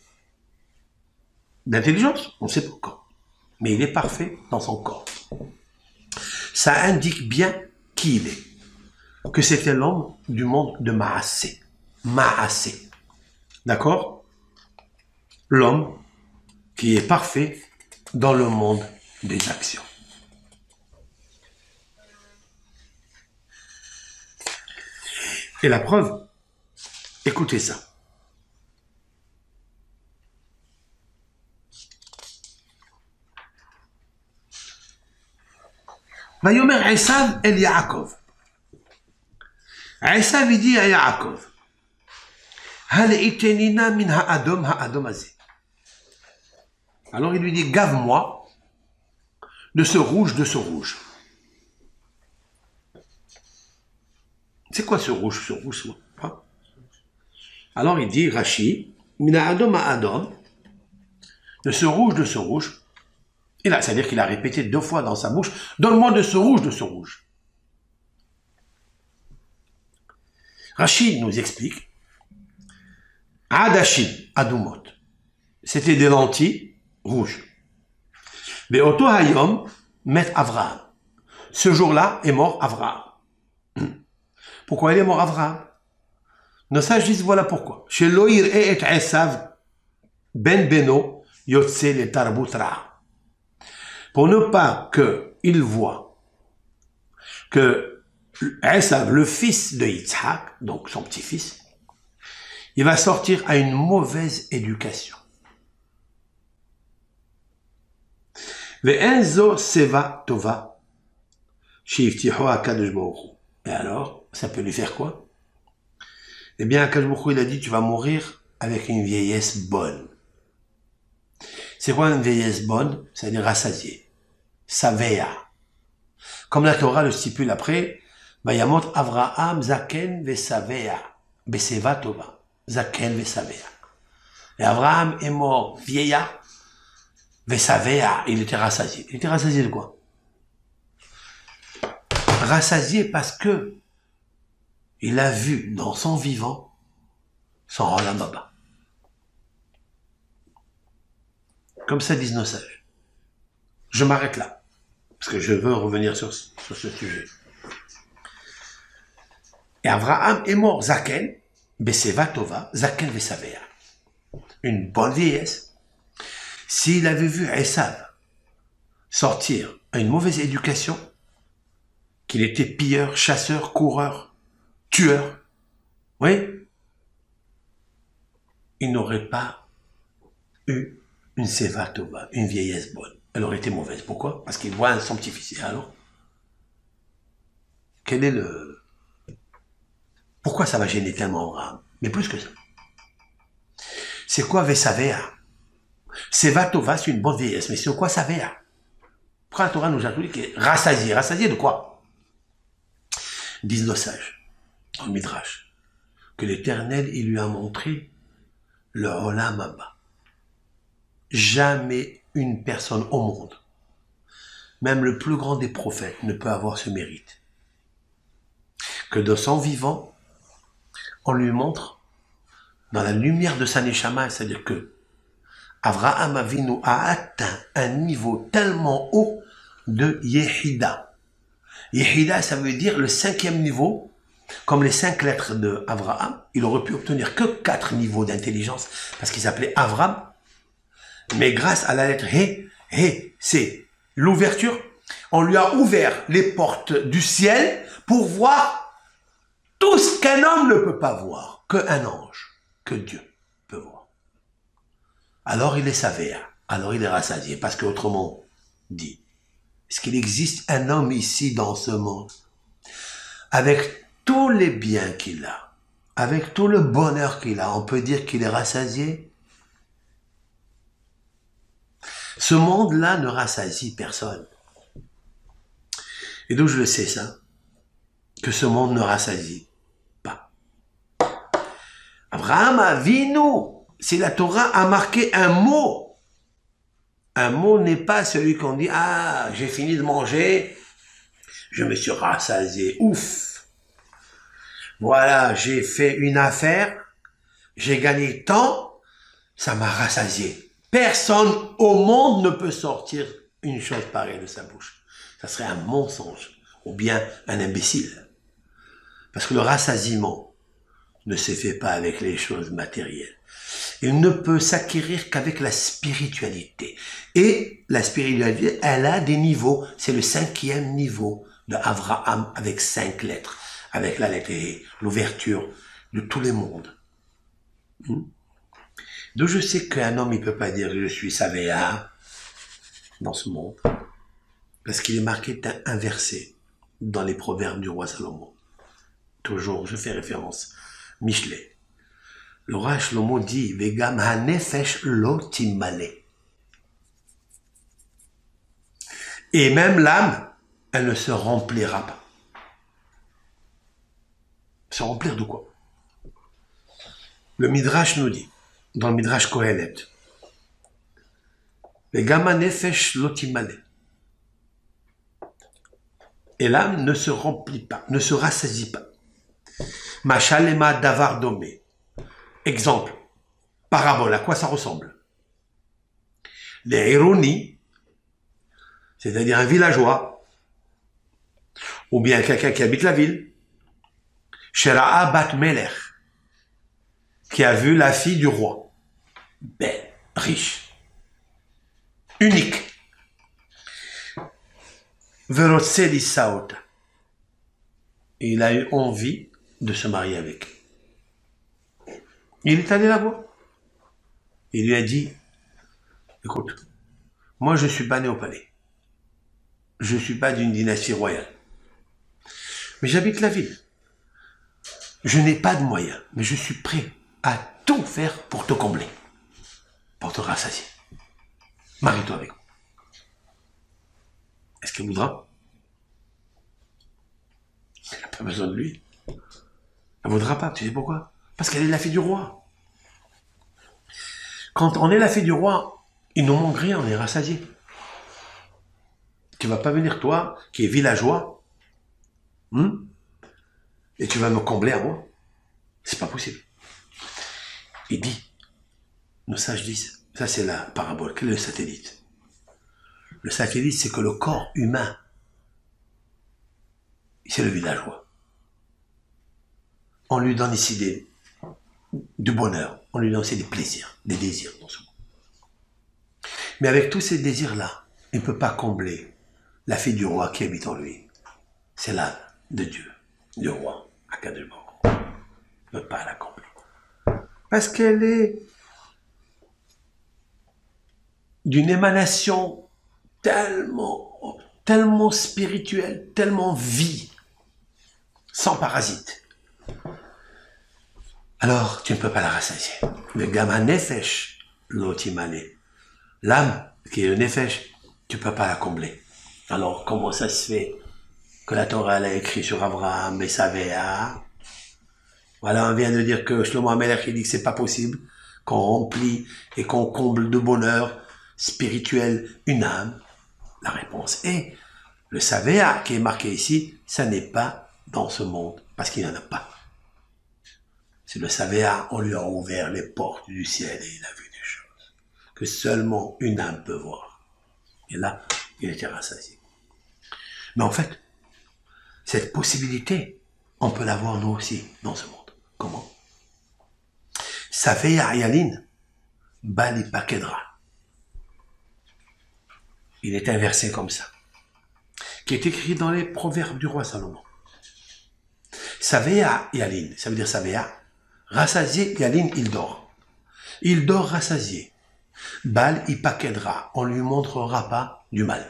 D'intelligence, on ne sait pas encore. Mais il est parfait dans son corps. Ça indique bien qui il est. Que c'était l'homme du monde de Maassé. Maassé. D'accord? L'homme qui est parfait dans le monde des actions. Et la preuve, écoutez ça. Vayomer Esav el Yaakov. Esav il dit à Yaakov, Hal itenina min ha'adom azé. Alors il lui dit, gave-moi de ce rouge, de ce rouge. C'est quoi ce rouge, hein? Alors il dit, Rashi, min ha'adom ha'adom, de ce rouge, de ce rouge. Et là, c'est-à-dire qu'il a répété 2 fois dans sa bouche, donne-moi de ce rouge, de ce rouge. Rashi nous explique, Adashim, Adumot, c'était des lentilles rouges. Mais Oto Hayom, met Avraham. Ce jour-là est mort Avraham. Pourquoi il est mort Avraham? Nos sages disent voilà pourquoi. Chez Loïr et Esav, Ben Beno, Yotse le Tarbut Ra. Pour ne pas qu'il voit que Esav, le fils de Yitzhak, donc son petit-fils, il va sortir à une mauvaise éducation. Ve'enzo seva tova, shiftiho akadosh baruch hu. Et alors, ça peut lui faire quoi? Eh bien, akadosh baruch hu, il a dit, tu vas mourir avec une vieillesse bonne. C'est quoi une vieillesse bonne? C'est-à-dire rassasiée. Savea. Comme la Torah le stipule après, Vayamot Avraham zaken vesavea, beseva tova, zaken vesavea. Et Avraham est mort vieillard, vesavea, il était rassasié. Il était rassasié de quoi? Rassasié parce que il a vu dans son vivant son Olam Haba. Comme ça disent nos sages. Je m'arrête là, parce que je veux revenir sur ce sujet. Et Avraham est mort, Zaken, Beseva Tova, Zaken Vesavea. Une bonne vieillesse. S'il avait vu Esav sortir à une mauvaise éducation, qu'il était pilleur, chasseur, coureur, tueur, oui, il n'aurait pas eu une Seva Tova, une vieillesse bonne. Elle aurait été mauvaise. Pourquoi? Parce qu'il voit son petit-fils. Et alors, quel est le... Pourquoi ça va gêner tellement Abraham? Mais plus que ça. C'est quoi Vesavea? Seva Tova, c'est une bonne vieillesse. Mais c'est quoi Savea? Pourquoi la Torah nous a dit que rassasié? Rassasié de quoi? Disent nos sages, dans le Midrash, que l'Éternel, il lui a montré le Olam Haba. Jamais une personne au monde, même le plus grand des prophètes, ne peut avoir ce mérite. Que de son vivant, on lui montre, dans la lumière de sa Neshama, c'est-à-dire que Avraham Avinu a atteint un niveau tellement haut de Yehida. Yehida, ça veut dire le 5e niveau, comme les 5 lettres de Avraham. Il aurait pu obtenir que 4 niveaux d'intelligence, parce qu'il s'appelait Avram. Mais grâce à la lettre He, c'est l'ouverture, on lui a ouvert les portes du ciel pour voir tout ce qu'un homme ne peut pas voir, qu'un ange, que Dieu peut voir. Alors il est savea, alors il est rassasié, parce qu'autrement dit, est-ce qu'il existe un homme ici dans ce monde, avec tous les biens qu'il a, avec tout le bonheur qu'il a, on peut dire qu'il est rassasié? Ce monde-là ne rassasie personne. Et d'où je le sais ça? que ce monde ne rassasie pas. Abraham Avinu, c'est la Torah a marqué un mot. Un mot n'est pas celui qu'on dit, ah, j'ai fini de manger, je me suis rassasié, ouf. Voilà, j'ai fait une affaire, j'ai gagné tant, ça m'a rassasié. Personne au monde ne peut sortir une chose pareille de sa bouche. Ça serait un mensonge, ou bien un imbécile. Parce que le rassasiement ne se fait pas avec les choses matérielles. Il ne peut s'acquérir qu'avec la spiritualité. Et la spiritualité, elle a des niveaux. C'est le 5e niveau de Abraham avec 5 lettres. Avec la lettre E, l'ouverture de tous les mondes. Donc je sais qu'un homme, il peut pas dire je suis Savéa dans ce monde. Parce qu'il est marqué un verset dans les proverbes du roi Salomon. Toujours, je fais référence. Michelet. Le roi Shlomo dit, Vegam hanefesh lo timale. Et même l'âme, elle ne se remplira pas. Se remplir de quoi? Le Midrash nous dit, dans le Midrash Kohelet, Vegam hanefesh lo timale. Et l'âme ne se remplit pas, ne se rassasie pas. Machalema davar domé. Exemple, parabole, à quoi ça ressemble? Les Héroni, c'est-à-dire un villageois, ou bien quelqu'un qui habite la ville, Shera'a bat Melech, qui a vu la fille du roi, belle, riche, unique, Verotse l'Issaota, et il a eu envie de se marier avec elle. Il est allé la voir. Il lui a dit, écoute, moi je suis pas né au palais. Je suis pas d'une dynastie royale. Mais j'habite la ville. Je n'ai pas de moyens, mais je suis prêt à tout faire pour te combler. Pour te rassasier. Marie-toi avec moi. Est-ce qu'elle voudra? Elle n'a pas besoin de lui. Elle voudra pas, tu sais pourquoi? Parce qu'elle est la fille du roi. Quand on est la fille du roi, il ne manque rien, on est rassasié. Tu vas pas venir, toi, qui es villageois, et tu vas me combler à moi. C'est pas possible. Il dit, nos sages disent, ça c'est la parabole, quel est le satellite? Le satellite, c'est que le corps humain, c'est le villageois. On lui donne ici du bonheur, on lui donne aussi des plaisirs, des désirs dans ce monde. Mais avec tous ces désirs-là, il ne peut pas combler la fille du roi qui habite en lui. C'est l'âme de Dieu, du roi, Akadosh Baruch Hu. Il ne peut pas la combler. Parce qu'elle est d'une émanation tellement spirituelle, tellement vie, sans parasite. Alors, tu ne peux pas la rassasier. Le gamma nefesh, l'otimale. L'âme, qui est le nefesh, tu ne peux pas la combler. Alors, comment ça se fait que la Torah a écrit sur Abraham et Savéa? Voilà, on vient de dire que Shlomo HaMelech, il dit que c'est pas possible qu'on remplit et qu'on comble de bonheur spirituel une âme. La réponse est, le Savéa qui est marqué ici, ça n'est pas dans ce monde, parce qu'il n'y en a pas. C'est le Savéa, on lui a ouvert les portes du ciel et il a vu des choses que seulement une âme peut voir. Et là, il était rassasié. Mais en fait, cette possibilité, on peut l'avoir nous aussi dans ce monde. Comment? Savéa Yalin, Bali Pakedra. Il est un verset comme ça, qui est écrit dans les proverbes du roi Salomon. Savéa Yalin, ça veut dire Savéa. Rassasié, Yalin, il dort. Il dort rassasié. Bal, il paquedra. On lui montrera pas du mal.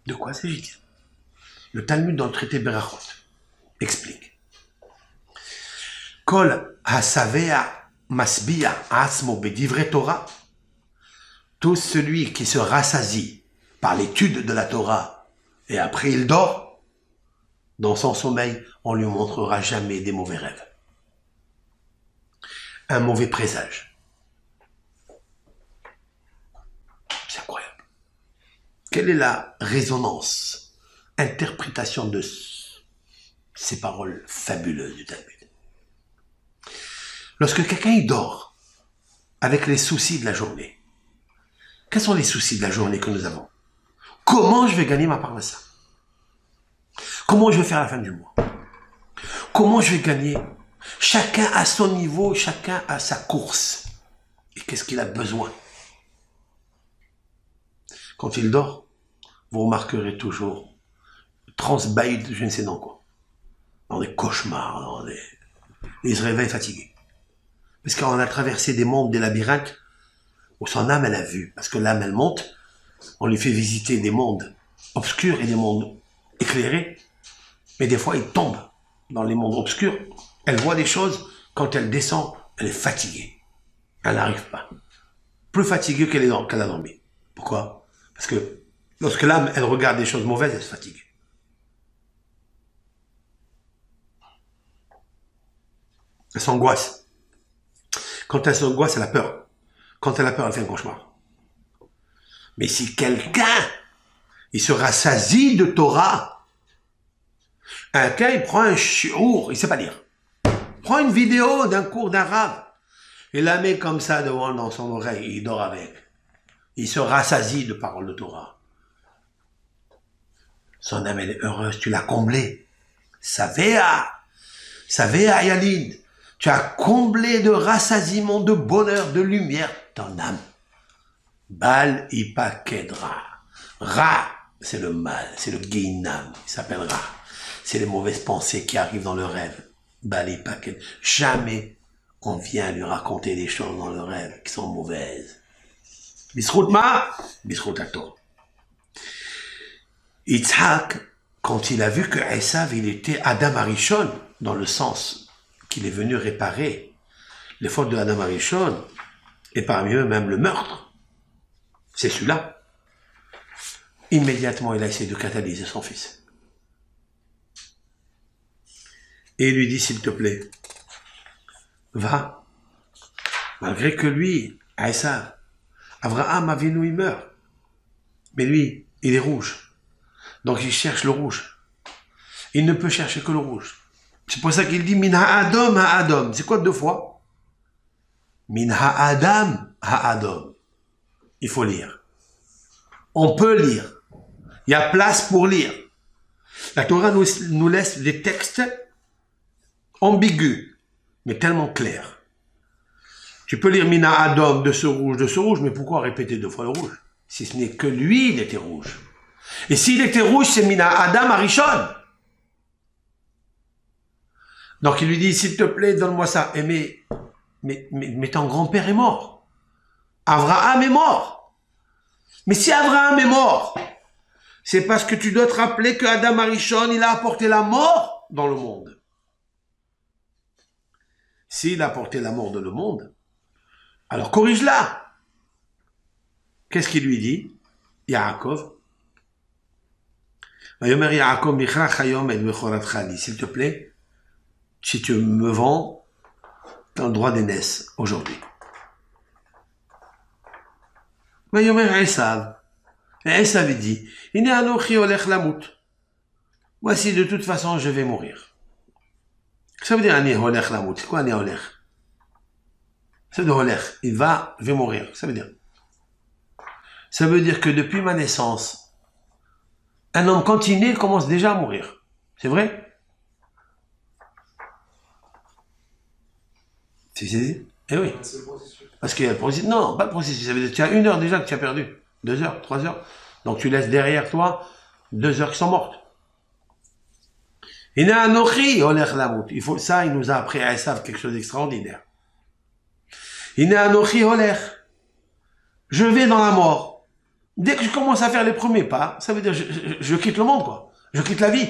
De quoi s'agit-il? Le Talmud dans le traité Berachot explique. Kol hasavea masbia asmo bedivre Torah. Tout celui qui se rassasie par l'étude de la Torah et après il dort, Dans son sommeil, on lui montrera jamais des mauvais rêves. Un mauvais présage. C'est incroyable. Quelle est la résonance, interprétation de ces paroles fabuleuses du Talmud? Lorsque quelqu'un dort avec les soucis de la journée, quels sont les soucis de la journée que nous avons? Comment je vais gagner ma parnassa? Comment je vais faire la fin du mois? Comment je vais gagner? Chacun à son niveau, chacun à sa course. Et qu'est-ce qu'il a besoin? Quand il dort, vous remarquerez toujours transbaïd, je ne sais dans quoi. Dans des cauchemars, il se réveille fatigué. Parce qu'on a traversé des mondes, des labyrinthes, où son âme, elle a vu. Parce que l'âme, elle monte, on lui fait visiter des mondes obscurs et des mondes éclairés. Mais des fois, il tombe dans les mondes obscurs. Elle voit des choses, quand elle descend, elle est fatiguée. Elle n'arrive pas. Plus fatiguée qu'elle a dormi. Pourquoi? Parce que lorsque l'âme, elle regarde des choses mauvaises, elle se fatigue. Elle s'angoisse. Quand elle s'angoisse, elle a peur. Quand elle a peur, elle fait un cauchemar. Mais si quelqu'un, il se rassasie de Torah, quelqu'un, il prend un shiur, il sait pas lire. Il prend une vidéo d'un cours d'arabe, il la met comme ça devant dans son oreille, il dort avec. Il se rassasie de paroles de Torah. Son âme, elle est heureuse, tu l'as comblé. Savea Yalid. Tu as comblé de rassasiement, de bonheur, de lumière ton âme. Bal ipakedra. Ra, c'est le mal, c'est le guinam, il s'appelle Ra. C'est les mauvaises pensées qui arrivent dans le rêve. Bal ipakedra. Jamais on vient lui raconter des choses dans le rêve qui sont mauvaises. Bisrout ma, bisrout ato. Yitzhak, quand il a vu que Esav, il était Adam Arishon, dans le sens qu'il est venu réparer les fautes de Adam Arishon, et parmi eux même le meurtre, c'est celui-là. Immédiatement, il a essayé de catalyser son fils. Et il lui dit, s'il te plaît, va, malgré que lui, Esav, Avraham Avinu, il meurt. Mais lui, il est rouge. Donc il cherche le rouge. Il ne peut chercher que le rouge. C'est pour ça qu'il dit min ha'adam ha'adam. C'est quoi deux fois? Min ha'adam ha'adam. Il faut lire. On peut lire. Il y a place pour lire. La Torah nous laisse des textes ambigus, mais tellement clairs. Tu peux lire min ha'adam de ce rouge, mais pourquoi répéter deux fois le rouge? Si ce n'est que lui, il était rouge. Et s'il était rouge, c'est min ha'adam ha'rishon. Donc il lui dit, s'il te plaît, donne-moi ça. Et mais ton grand-père est mort. Avraham est mort. Mais si Avraham est mort, c'est parce que tu dois te rappeler que Adam Arishon, il a apporté la mort dans le monde. S'il a apporté la mort dans le monde, alors corrige-la. Qu'est-ce qu'il lui dit? Yaakov. S'il te plaît, si tu me vends, tu as le droit d'aînesse aujourd'hui. Mais Yomer Esav. Et Esav dit, voici de toute façon, je vais mourir. Ça veut dire Ani Holech Lamut. C'est quoi Ani Holech? C'est de Holech. Il va, je vais mourir. Ça veut dire. Ça veut dire que depuis ma naissance, un homme quand il naît, il commence déjà à mourir. C'est vrai? Tu sais? Eh oui. Parce qu'il y a le processus. Non, pas le processus. Ça veut dire que tu as 1 heure déjà que tu as perdu. 2 heures, 3 heures. Donc tu laisses derrière toi 2 heures qui sont mortes. Il faut ça, il nous a appris à Esav quelque chose d'extraordinaire. Je vais dans la mort. Dès que je commence à faire les premiers pas, ça veut dire je quitte le monde, quoi. Je quitte la vie.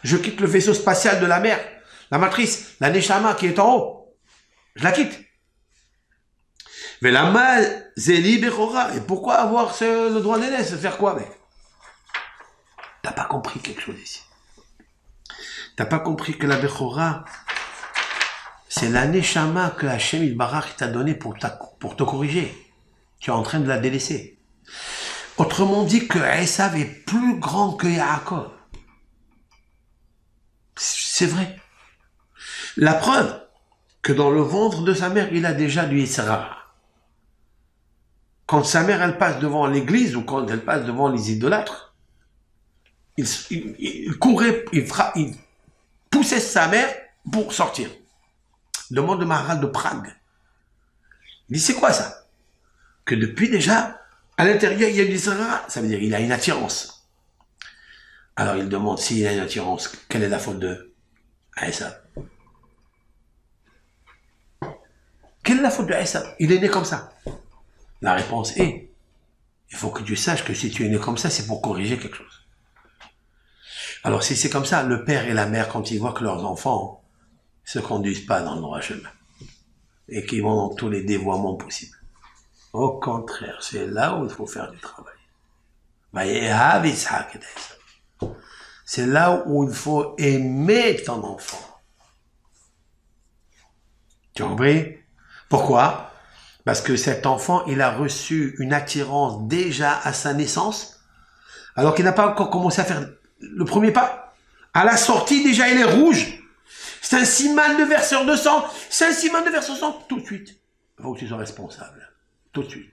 Je quitte le vaisseau spatial de la mer, la matrice, la Neshama qui est en haut. Je la quitte. Mais la mal, Zéli Bechora. Et pourquoi avoir le droit d'aînesse? Faire quoi avec? T'as pas compris quelque chose ici. T'as pas compris que la Bechora, c'est la Neshama que Hachem Yitbarach t'a donné pour te corriger. Tu es en train de la délaisser. Autrement dit que Esav est plus grand que Yaakov. C'est vrai. La preuve que dans le ventre de sa mère, il a déjà du Yitzhara. Quand sa mère, elle passe devant l'église ou quand elle passe devant les idolâtres, il courait, il poussait sa mère pour sortir. Demande de Maharal de Prague. Il dit, c'est quoi ça? Que depuis déjà, à l'intérieur, il y a du Yitzhara. Ça veut dire qu'il a une attirance. Alors il demande s'il a une attirance, quelle est la faute de Esav? Quelle est la faute de Esav? Il est né comme ça. La réponse est, il faut que tu saches que si tu es né comme ça, c'est pour corriger quelque chose. Alors si c'est comme ça, le père et la mère, quand ils voient que leurs enfants se conduisent pas dans le droit chemin, et qu'ils vont dans tous les dévoiements possibles, au contraire, c'est là où il faut faire du travail. C'est là où il faut aimer ton enfant. Tu as compris? Pourquoi? Parce que cet enfant, il a reçu une attirance déjà à sa naissance, alors qu'il n'a pas encore commencé à faire le premier pas. À la sortie, déjà, il est rouge. C'est un siman de verseur de sang. C'est un siman de verseur de sang. Tout de suite. Il faut que tu sois responsable. Tout de suite.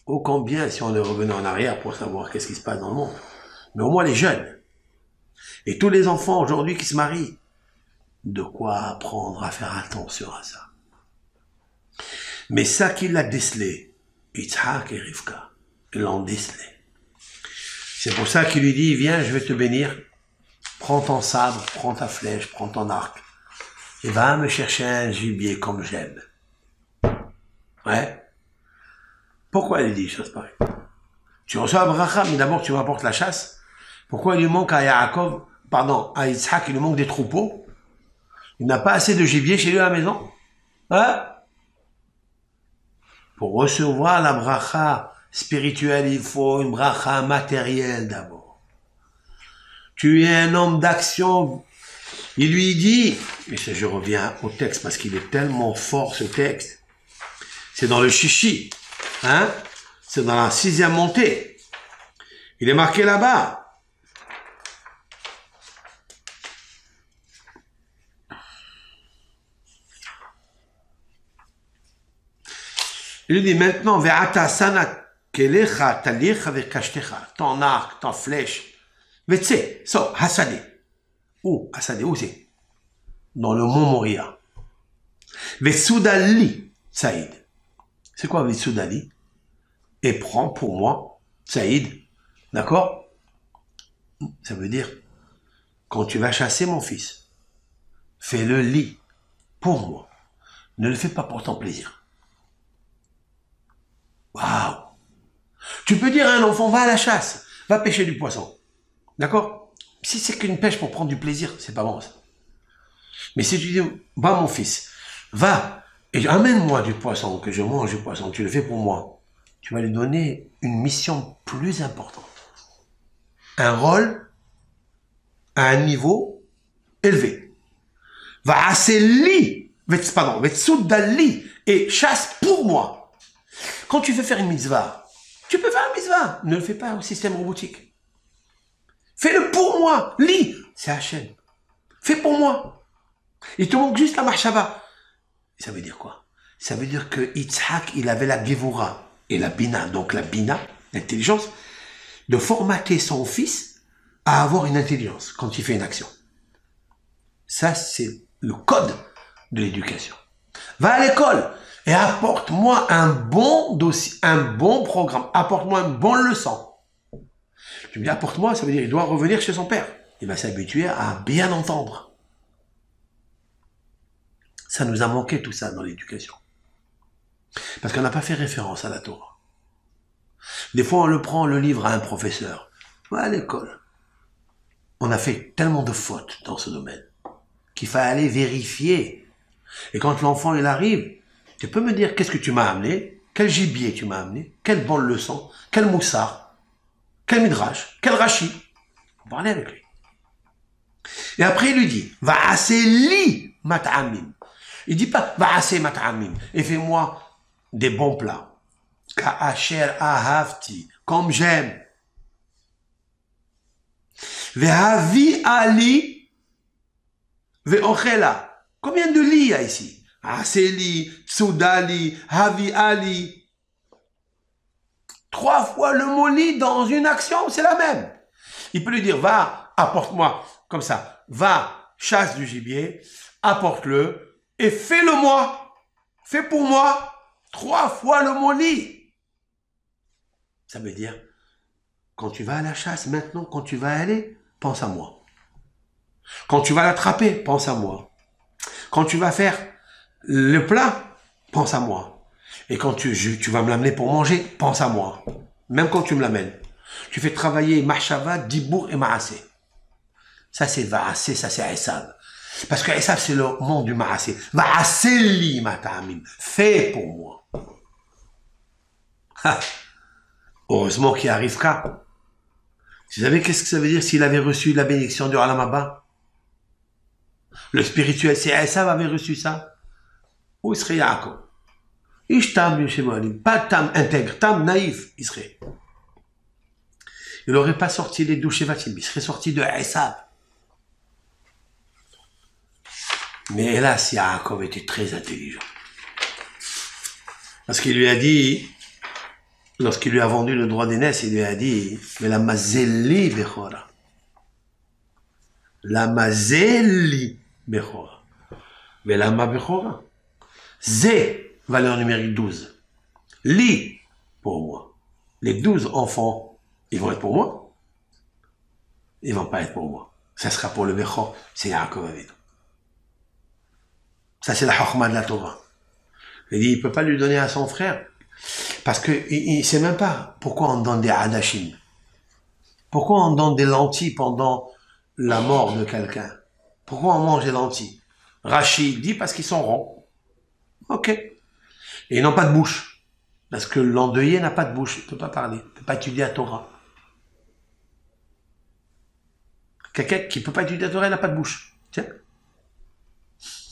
Ô combien si on est revenu en arrière pour savoir qu'est-ce qui se passe dans le monde. Mais au moins les jeunes. Et tous les enfants aujourd'hui qui se marient. De quoi apprendre à faire attention à ça. Mais ça qu'il a décelé, Yitzhak et Rivka, ils l'ont décelé. C'est pour ça qu'il lui dit, viens, je vais te bénir. Prends ton sabre, prends ta flèche, prends ton arc. Et va me chercher un gibier comme j'aime. Ouais. Pourquoi il lui dit des choses pareilles? Tu reçois Abraham, mais d'abord tu m'apportes la chasse. Pourquoi il lui manque à Yaakov, pardon, à Yitzhak, il lui manque des troupeaux? Il n'a pas assez de gibier chez lui à la maison? Hein? Pour recevoir la bracha spirituelle, il faut une bracha matérielle d'abord. Tu es un homme d'action. Il lui dit, et ça, je reviens au texte parce qu'il est tellement fort ce texte. C'est dans le Chichi, hein? C'est dans la 6e montée. Il est marqué là-bas. Il lui dit maintenant, ve'ata sana kelecha talicha ve'kashtecha, ton arc, ton flèche, ve'tse, so, hasade. Où? Hasade, où c'est? Dans le mont Moria. Ve'soudali, Saïd. C'est quoi ve'soudali? Et prends pour moi, Saïd, d'accord? Ça veut dire, quand tu vas chasser mon fils, fais le lit pour moi. Ne le fais pas pour ton plaisir. Waouh! Tu peux dire à un enfant, va à la chasse, va pêcher du poisson. D'accord? Si c'est qu'une pêche pour prendre du plaisir, c'est pas bon ça. Mais si tu dis, va mon fils, va et amène-moi du poisson, que je mange du poisson, tu le fais pour moi, tu vas lui donner une mission plus importante. Un rôle à un niveau élevé. Va assez li, pardon, vetsoudali, et chasse pour moi. Quand tu veux faire une mitzvah, tu peux faire une mitzvah. Ne le fais pas au système robotique. Fais-le pour moi. Lis. C'est Hachem. Fais pour moi. Il te manque juste la marshava. Ça veut dire quoi? Ça veut dire que Yitzhak, il avait la gevura et la bina. Donc la bina, l'intelligence, de formater son fils à avoir une intelligence quand il fait une action. Ça, c'est le code de l'éducation. Va à l'école. Et apporte-moi un bon dossier, un bon programme. Apporte-moi une bonne leçon. Tu me dis, apporte-moi, ça veut dire qu'il doit revenir chez son père. Il va s'habituer à bien entendre. Ça nous a manqué tout ça dans l'éducation. Parce qu'on n'a pas fait référence à la Torah. Des fois, on le prend, le livre à un professeur. Va à l'école. On a fait tellement de fautes dans ce domaine qu'il fallait aller vérifier. Et quand l'enfant, il arrive, tu peux me dire qu'est-ce que tu m'as amené? Quel gibier tu m'as amené? Quelle bonne leçon? Quel moussard? Quel midrash? Quel rachi? Faut parler avec lui. Et après, il lui dit, va assez li mat'amim. Il dit pas, va assez mat'amim. Et fais-moi des bons plats. Ka'asher ahavti. Comme j'aime. Ve'havi ali ve'ochela. Combien de lits il y a ici? Assez li, tsudali, havi ali. 3 fois le mot lit dans une action, c'est la même. Il peut lui dire, va, apporte-moi, comme ça, va, chasse du gibier, apporte-le, et fais-le-moi, fais pour moi, 3 fois le mot lit. Ça veut dire, quand tu vas à la chasse, maintenant, quand tu vas aller, pense à moi. Quand tu vas l'attraper, pense à moi. Quand tu vas faire le plat, pense à moi. Et quand tu vas me l'amener pour manger, pense à moi. Même quand tu me l'amènes. Tu fais travailler Mahshava, Dibour et Ma'asé. Ça c'est Va'asé, ça c'est Esav. Parce que Esav c'est le monde du Ma'asé. Va'asé li mat'amim. Fais pour moi. Ha. Heureusement qu'il arrive qu'à. Vous savez qu'est-ce que ça veut dire s'il avait reçu la bénédiction du Alam Abba? Le spirituel, c'est Esav avait reçu ça. Où serait Yaakov? Ishtam, pas tam intègre, tam naïf, il serait. Il n'aurait pas sorti les douches Shevatim, il serait sorti de Esav. Mais hélas, Yaakov était très intelligent. Parce qu'il lui a dit, lorsqu'il lui a vendu le droit d'aînesse, il lui a dit, mais la mazeli bechora. La mazeli bechora. Mais la ma bechora. Zé. Valeur numérique 12. Li, pour moi. Les 12 enfants, ils vont être pour moi. Ils vont pas être pour moi. Ça sera pour le Bechor, c'est Yaakov Avinu. Ça, c'est la Chokhmah de la Torah. Il dit, il peut pas lui donner à son frère. Parce que, il sait même pas pourquoi on donne des Hadashim. Pourquoi on donne des lentilles pendant la mort de quelqu'un. Pourquoi on mange des lentilles? Rachid dit parce qu'ils sont ronds. Ok. Et ils n'ont pas de bouche. Parce que l'endeuillé n'a pas de bouche. Il ne peut pas parler. Il ne peut pas étudier la Torah. Quelqu'un qui ne peut pas étudier la Torah, il n'a pas de bouche. Tiens.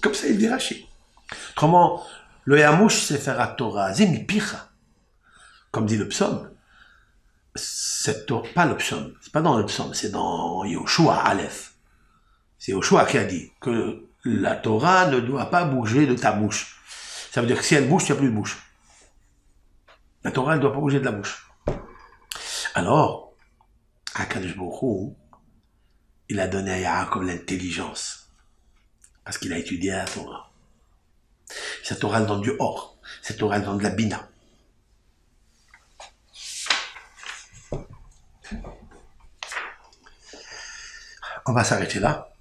Comme ça, il dit Rachid. Autrement, le Yamouche, c'est faire la Torah. Zemi picha. Comme dit le psaume. Pas le psaume. C'est pas dans le psaume. C'est dans Yoshua Aleph. C'est Yoshua qui a dit que la Torah ne doit pas bouger de ta bouche. Ça veut dire que si elle bouge, tu n'as plus de bouche. La Torah, elle ne doit pas bouger de la bouche. Alors, Akadosh Baruch Hu, il a donné à Yaakov l'intelligence. Parce qu'il a étudié la Torah. Cette Torah, elle donne du or. Cette Torah, elle donne de la bina. On va s'arrêter là.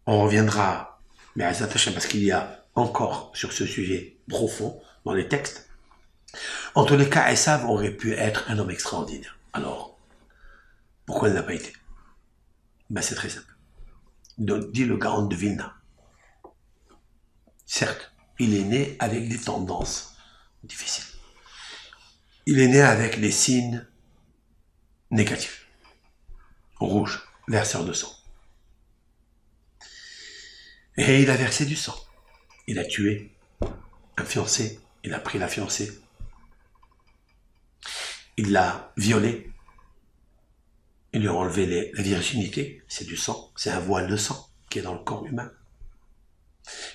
On reviendra, mais à s'attacher parce qu'il y a encore sur ce sujet profond dans les textes. En tous les cas, Esav aurait pu être un homme extraordinaire. Alors, pourquoi il n'a pas été? Ben, c'est très simple. Dit le Gaon de Vilna. Certes, il est né avec des tendances difficiles. Il est né avec les signes négatifs. Rouge, verseur de sang. Et il a versé du sang. Il a tué un fiancé. Il a pris la fiancée. Il l'a violée. Il lui a enlevé la virginité. C'est du sang. C'est un voile de sang qui est dans le corps humain.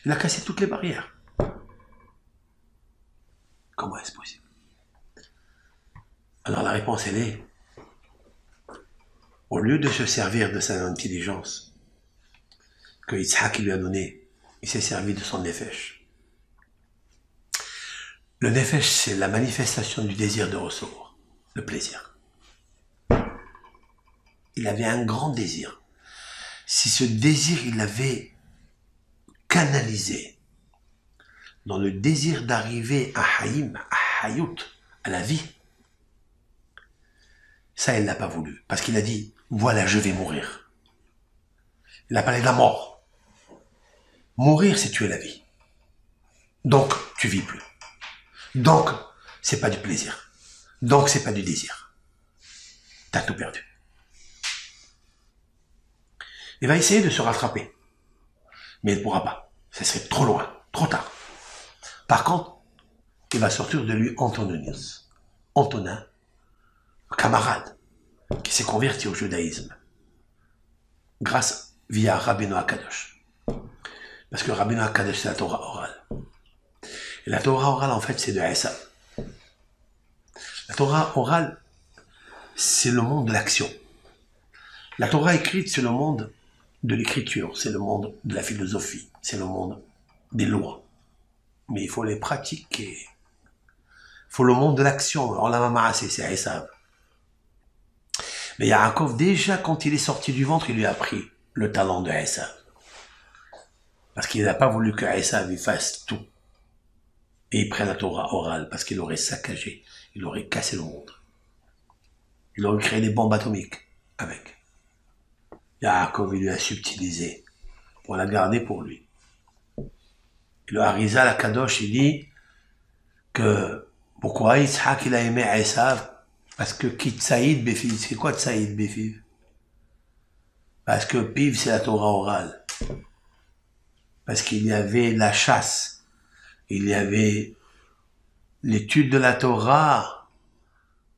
Il a cassé toutes les barrières. Comment est-ce possible? Alors la réponse, elle est, au lieu de se servir de sa intelligence que Yitzhak lui a donné, il s'est servi de son nefesh. Le nefesh, c'est la manifestation du désir de recevoir, le plaisir. Il avait un grand désir. Si ce désir, il l'avait canalisé dans le désir d'arriver à Haïm, à Hayout, à la vie, ça, il l'a pas voulu. Parce qu'il a dit, voilà, je vais mourir. Il a parlé de la mort. Mourir, c'est tuer la vie. Donc, tu vis plus. Donc, c'est pas du plaisir. Donc, c'est pas du désir. T'as tout perdu. Il va essayer de se rattraper. Mais il ne pourra pas. Ça serait trop loin, trop tard. Par contre, il va sortir de lui Antoninus. Antonin, camarade, qui s'est converti au judaïsme. Grâce, via Rabbeinu Akadosh. Parce que Rabbeinu Akadosh, c'est la Torah orale. Et la Torah orale, en fait, c'est de Esav. La Torah orale, c'est le monde de l'action. La Torah écrite, c'est le monde de l'écriture, c'est le monde de la philosophie, c'est le monde des lois. Mais il faut les pratiquer. Il faut le monde de l'action. Alors la maman, c'est Esav. Mais Yaakov, déjà, quand il est sorti du ventre, il lui a pris le talent de Esav. Parce qu'il n'a pas voulu que Esav il fasse tout. Et il prenne la Torah orale, parce qu'il aurait saccagé, il aurait cassé le monde. Il aurait créé des bombes atomiques avec. Yaakov, il lui a subtilisé pour la garder pour lui. Et le Harizal la Kadosh, il dit que pourquoi Yitzhak il a aimé Esav? Parce que Kitsaïd Befiv, c'est quoi Tsaïd Befiv? Parce que Piv, c'est la Torah orale. Parce qu'il y avait la chasse, il y avait l'étude de la Torah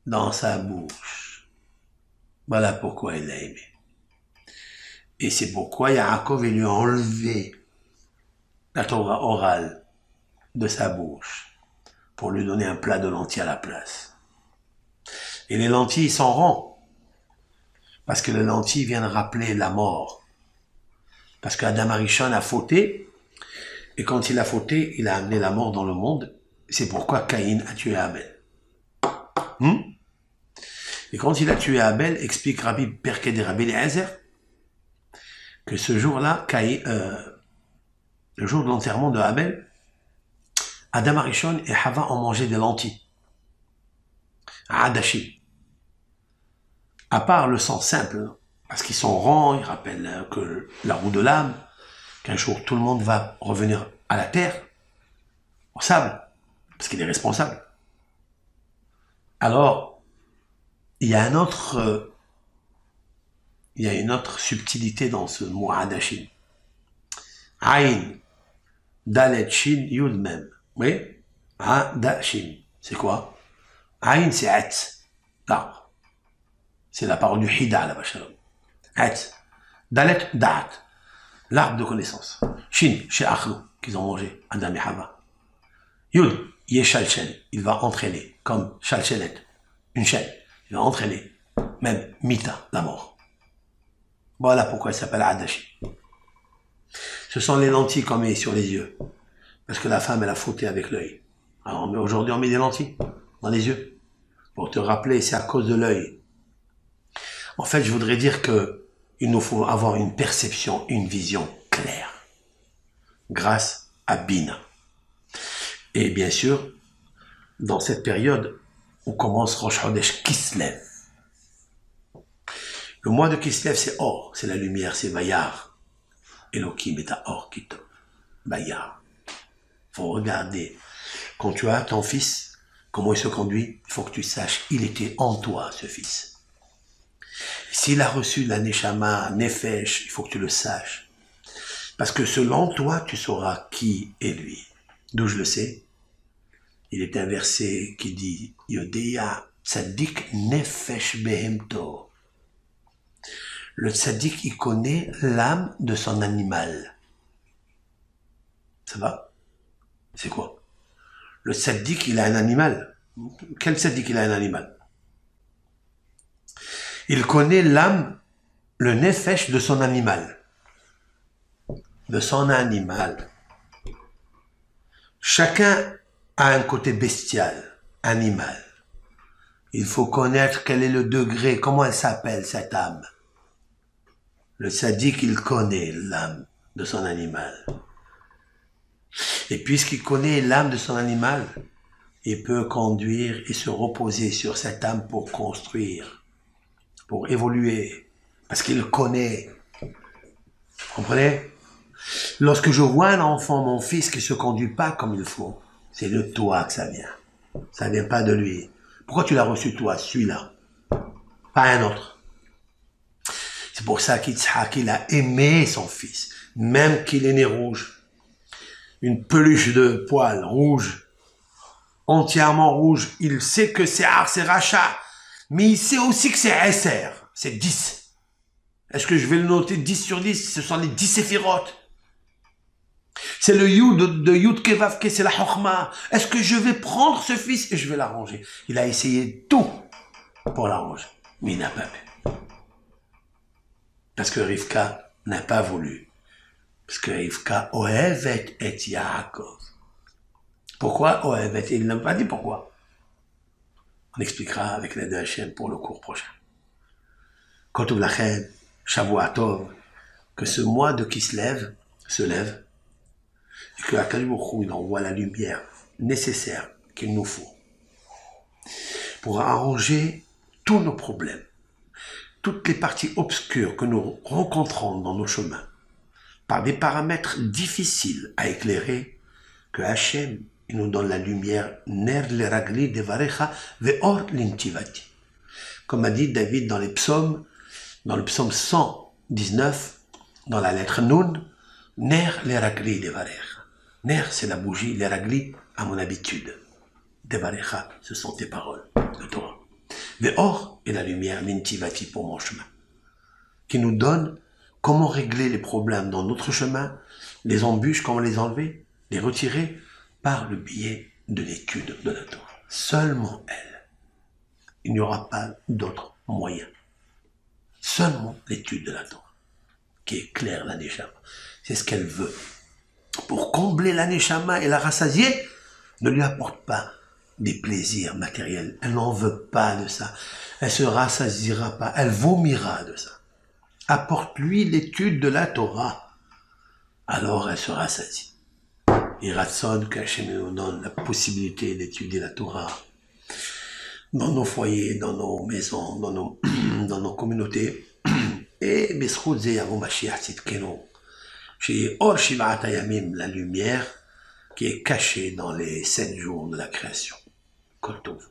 dans sa bouche. Voilà pourquoi il l'a aimé. Et c'est pourquoi Yaakov lui a enlevé la Torah orale de sa bouche pour lui donner un plat de lentilles à la place. Et les lentilles s'en rend parce que les lentilles viennent rappeler la mort. Parce qu'Adam Arishon a fauté et quand il a fauté, il a amené la mort dans le monde. C'est pourquoi Caïn a tué Abel. Et quand il a tué Abel, explique Rabbi Perkei de Rabbi Eliezer, que ce jour-là, le jour de l'enterrement de Abel, Adam Arishon et Hava ont mangé des lentilles. Adashim. À part le sang simple, parce qu'ils sont rangs, ils rappellent que la roue de l'âme, qu'un jour tout le monde va revenir à la terre, au sable, parce qu'il est responsable. Alors, il y a une autre subtilité dans ce mot Adashim. Aïn, Dalet, Shin, Yud, Mem. Oui? Adashim. C'est quoi? Aïn, c'est Etz, l'arbre. C'est la parole du Hida, là-bas, Shalom. Etz. Dalet, Da'at, l'arbre de connaissance. Shin, chez Achlou, qu'ils ont mangé, Adam et Hava. Yud, Yeshalchel, il va entraîner, comme Shalchelet, une chaîne, il va entraîner, même Mita, la mort. Voilà pourquoi il s'appelle Adashi. Ce sont les lentilles qu'on met sur les yeux, parce que la femme, elle a fauté avec l'œil. Alors aujourd'hui, on met des lentilles dans les yeux, pour te rappeler, c'est à cause de l'œil. En fait, je voudrais dire que il nous faut avoir une perception, une vision claire, grâce à Bina. Et bien sûr, dans cette période où commence Rosh Chodesh Kislev. Le mois de Kislev, c'est Or, c'est la lumière, c'est Vayar. Elohim est à Or, Kitov. Vayar. Faut regarder. Quand tu as ton fils, comment il se conduit, il faut que tu saches, il était en toi, ce fils. S'il a reçu la Neshama, Nefesh, il faut que tu le saches. Parce que selon toi, tu sauras qui est lui. D'où je le sais? Il est un verset qui dit Yodeya Tzadik Nefesh Behemto. Le Tzadik, il connaît l'âme de son animal. Ça va? C'est quoi? Le Tzadik, il a un animal. Quel Tzadik, il a un animal? Il connaît l'âme, le Nefesh de son animal. De son animal. Chacun a un côté bestial, animal. Il faut connaître quel est le degré, comment elle s'appelle cette âme. Le sadique, il connaît l'âme de son animal. Et puisqu'il connaît l'âme de son animal, il peut conduire et se reposer sur cette âme pour construire, pour évoluer, parce qu'il connaît. Vous comprenez? Lorsque je vois un enfant, mon fils, qui se conduit pas comme il faut, c'est de toi que ça vient. Ça vient pas de lui. Pourquoi tu l'as reçu toi, celui-là? Pas un autre. C'est C'est pour ça qu'Yitzhak, il a aimé son fils, même qu'il est né rouge. Une peluche de poils rouge, entièrement rouge. Il sait que c'est Ar, c'est Racha, mais il sait aussi que c'est Esser, c'est 10. Est-ce que je vais le noter 10 sur 10? Ce sont les 10 séphirotes. C'est le Yud de Yud Kevavke, c'est la Chokhmah. Est-ce que je vais prendre ce fils et je vais l'arranger? Il a essayé tout pour l'arranger, mais il n'a pas pu. Parce que Rivka n'a pas voulu. Parce que Rivka Ohevet et Yaakov. Pourquoi Ohevet? Il n'a pas dit pourquoi. On expliquera avec l'aide de Hachem pour le cours prochain. Kotov Lachem, Shavuot Tov, que ce mois de Kislev se lève, et que Akadosh Baruch Hu, il envoie la lumière nécessaire qu'il nous faut pour arranger tous nos problèmes, toutes les parties obscures que nous rencontrons dans nos chemins, par des paramètres difficiles à éclairer, que Hachem il nous donne la lumière, ner le ragli devarecha ve'or l'intivati. Comme a dit David dans les psaumes, dans le psaume 119, dans la lettre Nun, ner le ragli devarecha. Ner, c'est la bougie, les ragli, à mon habitude. Devarecha, ce sont tes paroles, le Torah. Ve'or est la lumière, l'intivati pour mon chemin, qui nous donne comment régler les problèmes dans notre chemin, les embûches, comment les enlever, les retirer, par le biais de l'étude de la Torah. Seulement elle. Il n'y aura pas d'autre moyen. Seulement l'étude de la Torah, qui éclaire la Neshama. C'est ce qu'elle veut. Pour combler la Neshama et la rassasier, ne lui apporte pas des plaisirs matériels. Elle n'en veut pas de ça. Elle se rassasiera pas. Elle vomira de ça. Apporte-lui l'étude de la Torah. Alors elle se rassasie. Il ratsonne qu'Hachem nous donne la possibilité d'étudier la Torah dans nos foyers, dans nos maisons, dans nos communautés. Et B'ezchut ze yavo Mashiach tzidkenu, chez Or Shivat Hayamim, la lumière qui est cachée dans les 7 jours de la création. Kol tov.